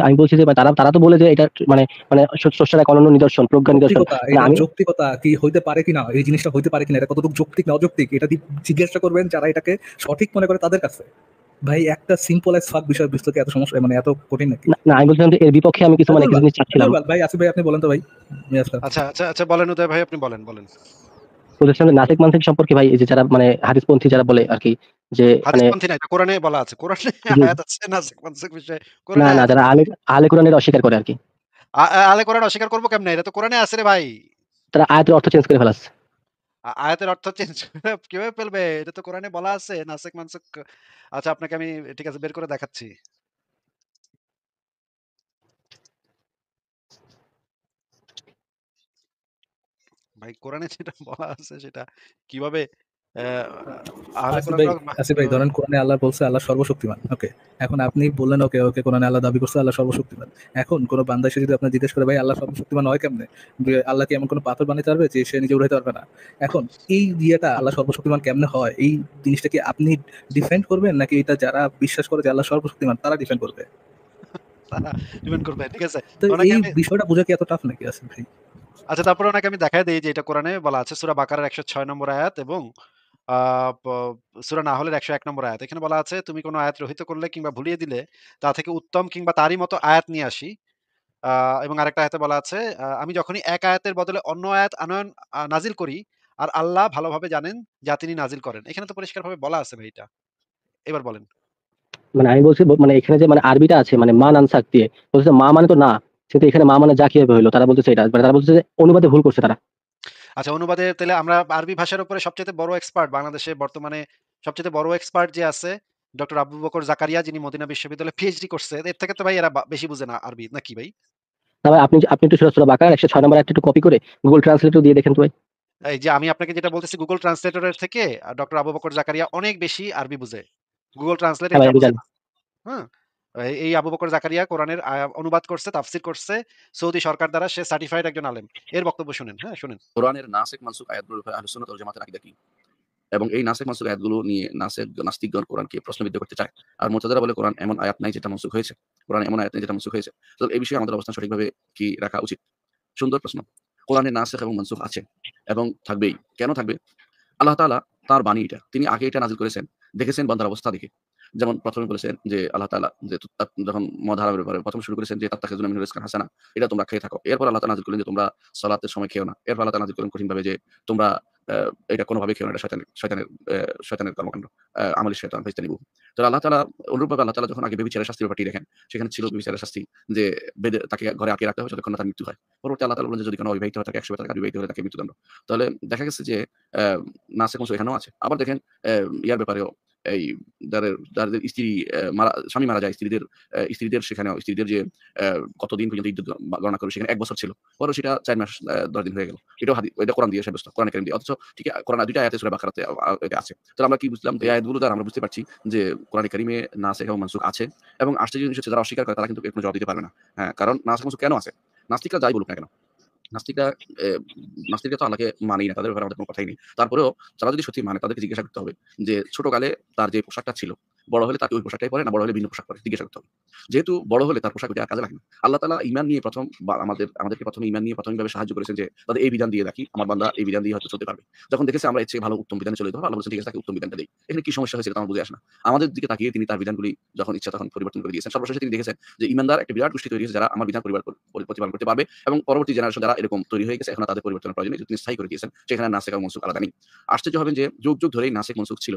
আমি বলছি যে তারা তো বলে যে এটা মানে মানে স্রষ্টার এক অনন্য নিদর্শন, প্রজ্ঞা নিদর্শন। যৌক্তিকতা, মানে এটার আমি যৌক্তিকতা কি হইতে পারে কিনা, এই জিনিসটা হইতে পারে কিনা, এটা কতটুকু যৌক্তিক না অযৌক্তিক, এটা জিজ্ঞাসা করবেন যারা এটাকে সঠিক মনে করে তাদের কাছে। ভাই একটা সিম্পল এস ফাক বিষয় বুঝতে কি এত সমস্যা, মানে এত কঠিন নাকি? না, না, আমি বলছিলাম যে এর বিপক্ষে আমি কিছু মানে কিছু জিনিস চাচ্ছিলাম। ভাই আসিফ ভাই আপনি বলেন তো ভাই। মিরাজ খান। আচ্ছা বলেন উদয় ভাই আপনি বলেন। বলছিলাম যে নাসিক মানসিক সম্পর্কে ভাই এই যে যারা মানে হাদিসপন্থী যারা বলে আরকি যে মানে হাদিসপন্থী না, এটা কোরআনে বলা আছে। কোরআনে জি, আয়াত আছে নাসিখ মানসুখ বিষয়ে। না, কোরআনে না, আয়াত যারা আছে। আহলে কোরআনের অস্বীকার করে আরকি। আহলে কোরআন অস্বীকার করব কেমনে? এটা তো কোরআনে আছে রে ভাই। তারা আয়াতের অর্থ চেঞ্জ করে ফেলাচ্ছে। আয়াতের অর্থ চেঞ্জ করে কিভাবে ফেলবে? এটা তো কোরআনে বলা আছে নাসিখ মানসুখ। আচ্ছা আপনাকে আমি ঠিক আছে বের করে দেখাচ্ছি। ভাই কোরআনে যেটা বলা আছে সেটা কিভাবে অ্যা আহলে আসিফ ভাই, কোরআনরা আসিফ ভাই ধরেন কোরআনে আল্লাহ বলছে আল্লাহ সর্বশক্তিমান। ওকে। এখন আপনি বললেন ওকে, ওকে কোরআনে আল্লাহ দাবি করছে আল্লাহ সর্বশক্তিমান। এখন কোন বান্দা এসে যদি আপনার জিজ্ঞেস করে ভাই আল্লাহ সর্বশক্তিমান হয় কেমনে? যে আল্লাহ কি এমন কোনো পাথর বানাইতে পারবে যে সে নিজে উঠাইতে পারবে না? এখন এই ইয়েটা আল্লাহ সর্বশক্তিমান কেমনে হয়? এই জিনিসটা কি আপনি ডিফেন্ড করবেন নাকি এটা যারা বিশ্বাস করে যে আল্লাহ সর্বশক্তিমান তারা ডিফেন্ড করবে? তারা ডিপেন্ড করবে। ঠিক আছে? তো ওনাকে এই আমি বিষয়টা বোঝা কি এত টাফ নাকি আসিফ ভাই? আচ্ছা তারপরে ওনাকে আমি দেখায় দেই যে এটা কোরআনে বলা আছে সূরা বাকারার ১০৬ নম্বর আয়াত এবং আ প সূরা নাহলের ১০১ নম্বর আয়াত। এখানে বলা আছে তুমি কোন আয়াত রহিত করলে কিংবা ভুলিয়ে দিলে তা থেকে উত্তম কিংবা তারই মতো আয়াত নিয়ে আসি। আ এবং আরেকটা আয়াতে বলা আছে আমি যখনই এক আয়াতের বদলে অন্য আয়াত নাজিল করি আর আল্লাহ ভালোভাবে জানেন যা তিনি নাজিল করেন। এখানে তো পরিষ্কারভাবে বলা আছে ভাই এটা। এবার বলেন। মানে আমি বলছি মানে এখানে যে মানে আরবিটা আছে মানে মা নানসাক দিয়ে বলতেছে মা মানে তো না। কিন্তু এখানে মা মানে যা কিভাবে হইলো? তারা বলতেছে এটা। মানে তারা বলতেছে যে অনুবাদে ভুল করছে তারা। আচ্ছা অনুবাদে তাইলে আমরা আরবি ভাষার উপরে সবচাইতে বড় এক্সপার্ট বাংলাদেশে বর্তমানে সবচাইতে বড় এক্সপার্ট যে আছে ডক্টর আবু বকর জাকারিয়া যিনি মদিনা বিশ্ববিদ্যালয়ে পিএইচডি করছে। এর থেকে তো ভাই এরা বেশি বুঝে না আরবি নাকি ভাই? না ভাই আপনি একটু সূরা বাকারার ১০৬ নম্বর আয়াতটা একটু কপি করে Google Translate দিয়ে দেখেন তো ভাই। এই যে আমি আপনাকে যেটা বলতেছি Google ট্রান্সলেটরের থেকে ডক্টর আবু বকর জাকারিয়া অনেক বেশি আরবি বুঝে। Google ট্রান্সলেট হ্যাঁ ভাই এটা আমি বুঝে জানি। না। হ্যাঁ? এই আবু বকর জাকারিয়া কোরআনের অনুবাদ করছে, তাফসীর করছে। সৌদি সরকার দ্বারা সে সার্টিফাইড একজন আলেম। এর বক্তব্য শুনেন, হ্যাঁ? শুনেন। কোরআনের নাসেখ মানসুখ আয়াতগুলোর ব্যাপারে আহলে সুন্নাত ওয়াল জামাতের আকীদা কি? এবং এই নাসেখ মানসুখ আয়াতগুলো নিয়ে নাস্তিকগণ কোরআনকে প্রশ্নবিদ্ধ করতে চায়। আর মুতাজিলা বলে কোরআন এমন আয়াত নাই যেটা মনসুখ হয়েছে। কোরআন এমন আয়াত নাই যেটা মনসুখ হয়েছে। তো এই বিষয়ে আমাদের অবস্থান সঠিকভাবে কি রাখা উচিত? সুন্দর প্রশ্ন। কোরআনে নাসেখ এবং মনসুখ আছে এবং থাকবেই। কেন থাকবে? আল্লাহ তাআলা তার বাণী এটা। তিনি আগে এটা নাযিল করেছেন, দেখেছেন বান্দার অবস্থা দেখে। যেমন ১ম এ বলেছেন যে আল্লাহ তাআলা যে যখন মদ হারামের ব্যাপারে ১ম শুরু করেছেন যে তাত্তাখিযুনা মিন রিজকিন হাসানা, এটা তোমরা খেয়ে থাকো। এরপর আল্লাহ তাআলা নাযিল করলেন যে তোমরা সালাতের সময় খেও না। এরপর আল্লাহ তাআলা নাযিল করলেন কঠিনভাবে যে তোমরা এটা কোনভাবে খেও না। এটা শয়তানের কর্মকাণ্ড। আমালি শাইতান ফাজতানিবুহু। তো আল্লাহ তাআলা অনুরূপভাবে আল্লাহ তাআলা যখন আগে ব্যভিচারের শাস্তির ব্যাপারটি দেখেন, সেখানে ছিল ব্যভিচারের শাস্তি যে বেঁধে তাকে ঘরে আটকিয়ে রাখতে হবে যতক্ষণ না তার মৃত্যু হয়। পরবর্তী আল্লাহ তাআলা বলেন যে যদি কোন অবিবাহিত হয়ে থাকে ১০০ টাকা বিবাহিত হলে তাকে মৃত্যুদণ্ড। তাহলে দেখা গেছে যে অ্যা নাসেখ মানসুখ এখানেও আছে। আবার দেখেন ইয়ার ব্যাপারেও এই যাদের স্ত্রী স্বামী মারা যায় স্ত্রীদের সেখানেও স্ত্রীদের যে কতদিন পর্যন্ত ইদ্যত গণনা করে সেখানে ১ বছর ছিল। পরে সেটা ৪ মাস ১০ দিন হয়ে গেল। এটা কোরআন দিয়ে সাব্যস্ত, কোরআনে কারীম দিয়ে। অথচ ঠিক কোরআন ২ টা আয়াতে সূরা বাকারাতে এটা আছে। তাহলে আমরা কি বুঝলাম? এই আয়াতগুলো দ্বারা আমরা বুঝতে পারছি যে কোরআনে কারীমে নাসেখ এবং মানসুখ আছে এবং আশ্চর্য জিনিস হচ্ছে যারা অস্বীকার করে তারা কিন্তু এর কোনো জবাব দিতে পারবে না। হ্যাঁ, কারণ নাসেখ মানসুখ কেন আছে? নাস্তিকরা যাই বলুক না কেন, নাস্তিকরা এ নাস্তিকরা তো আল্লাহকে মানেই না। তাদের ব্যাপারে আমাদের কোন কথাই নেই। তারপরেও যারা যদি সত্যি মানে তাদেরকে জিজ্ঞাসা করতে হবে যে ছোটকালে তার যে পোশাকটা ছিল, বড় হলে তাকে ওই পোশাকটাই পরে না বড় হলে ভিন্ন পোশাক পরে? জিজ্ঞাসা করতে হবে। যেহেতু বড় হলে তার পোশাক ওইটা আর কাজে লাগে না। আল্লাহ তাআলা ঈমান নিয়ে ১ম বা আমাদেরকে ১ম ঈমান নিয়ে প্রাথমিকভাবে সাহায্য করেছেন যে তাদের এই বিধান দিয়ে রাখি, আমার বান্দা এই বিধান দিয়ে হয়তো চলতে পারবে। যখন দেখেছে আমরা এর চেয়ে ভালো উত্তম বিধানে চলে যেতে হবে, আল্লাহ বলেছেন ঠিক আছে তাকে উত্তম বিধানটা দেই। এখানে কি সমস্যা হয়েছে এটা আমার বুঝে আসে না। আমাদের দিকে তাকিয়ে তিনি তার বিধানগুলি যখন ইচ্ছা তখন পরিবর্তন করে দিয়েছেন। সর্বশেষে তিনি দেখেছেন যে ঈমানদার একটা বিরাট গোষ্ঠী তৈরি হয়েছে যারা আমার বিধান প্রতিপালন করতে পারবে এবং পরবর্তী জেনারেশন যারা এরকম তৈরি হয়ে গেছে এখন আর তাদের পরিবর্তনের প্রয়োজন নেই। তিনি স্থায়ী করে দিয়েছেন। সেখানে নাসেখ এবং মনসুখ আলাদা নেই। আশ্চর্য হবেন যে যুগ, যুগ ধরেই নাসেখ মনসুখ ছিল।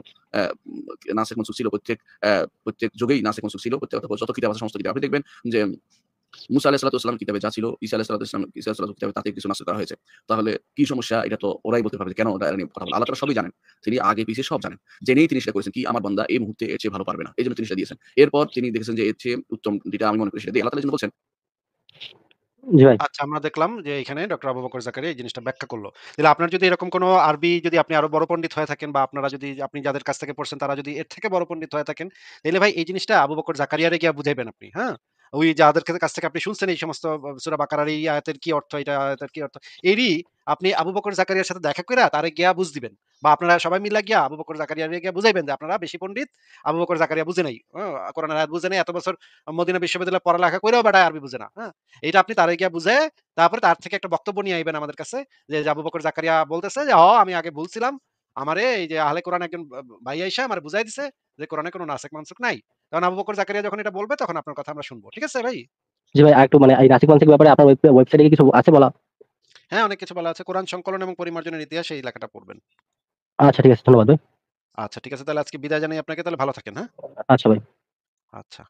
প্রত্যেক যুগেই নাসেখ মনসুখ ছিল। যত কিতাব আছে সমস্ত কিতাব আপনি দেখবেন যে মুসা আলাইহিস সালাতু ওয়াস কিতাবে যা ছিল, ঈসা আলাইহিস সালাতু কিতাবে তাতে কিছু নাসখ করা হয়েছে। তাহলে কি সমস্যা? এটা তো ওরাই বলতে পারবে কেন ওরা নিয়ে কথা বলে। আল্লাহ তাআলা সবই জানেন। তিনি আগে পিছে সব জানেন। জেনেই তিনি সেটা করেছেন কি আমার বান্দা এই মুহূর্তে এর চেয়ে ভালো পারবে না। এজন্য তিনি সেটা দিয়েছেন। এরপর তিনি দেখেছেন যে এর চেয়ে উত্তম যেটা আমি মনে করি সেটা দিয়ে আল্লাহ তাআলা এজন্য বলছেন জি ভাই। আচ্ছা আমরা দেখলাম যে এখানে ডক্টর আবু বকর জাকারিয়া এই জিনিসটা ব্যাখ্যা করল। তাহলে আপনার যদি এরকম কোনো আরবি যদি আপনি আরো বড় পণ্ডিত হয়ে থাকেন বা আপনারা যদি আপনি যাদের কাছ থেকে পড়ছেন তারা যদি এর থেকে বড় পণ্ডিত হয়ে থাকেন, তাইলে ভাই এই জিনিসটা আবু বকর জাকারিয়ারে গিয়া বুঝাইবেন আপনি, হ্যাঁ? ওই যাদের কাছ থেকে আপনি শুনছেন এই সমস্ত সূরা বাকারার এই আয়াতের কি অর্থ, এটা আয়াতের কি অর্থ? এরই আপনি আবু বকর জাকারিয়ার সাথে দেখা কইরা তারে গিয়া বুঝ দিবেন। বা আপনারা সবাই মিলা গিয়া আবু বকর জাকারিয়ারে গিয়া বুঝাইবেন যে আপনারা বেশি পণ্ডিত, আবু বকর জাকারিয়া বুঝে নাই। কোরআনের আয়াত বুঝে নাই, এত বছর মদিনা বিশ্ববিদ্যালয়ে পড়ালেখা কইরাও বেটা আরবি বুঝে না, হ্যাঁ? এইটা আপনি তারে গিয়া বুঝায়ে তারপরে তার থেকে একটা বক্তব্য নিয়ে আইবেন আমাদের কাছে যে আবু বকর জাকারিয়া বলতেছে যে আমি আগে ভুল ছিলাম। আমারে এই যে আহলে কোরআন একজন ভাই আইসা আমারে বুঝাই দিছে যে কোরআনে কোনো নাসেখ মানসুখ নাই। তখন আবু বকর জাকারিয়া যখন এটা বলবে তখন আপনার কথা আমরা শুনবো। ঠিক আছে ভাই? জি ভাই আরেকটু মানে এই নাসিক মানসিক ব্যাপারে আপনার ওয়েবসাইটে কি কিছু আছে বলা? হ্যাঁ, অনেক কিছু বলা আছে। কোরআন সংকলন এবং পরিমার্জনের ইতিহাস এই লেখাটা পড়বেন। আচ্ছা ঠিক আছে। ধন্যবাদ ভাই। আচ্ছা ঠিক আছে তাহলে আজকে বিদায় জানাই আপনাকে। তাহলে ভালো থাকেন, হ্যাঁ? আচ্ছা ভাই। আচ্ছা।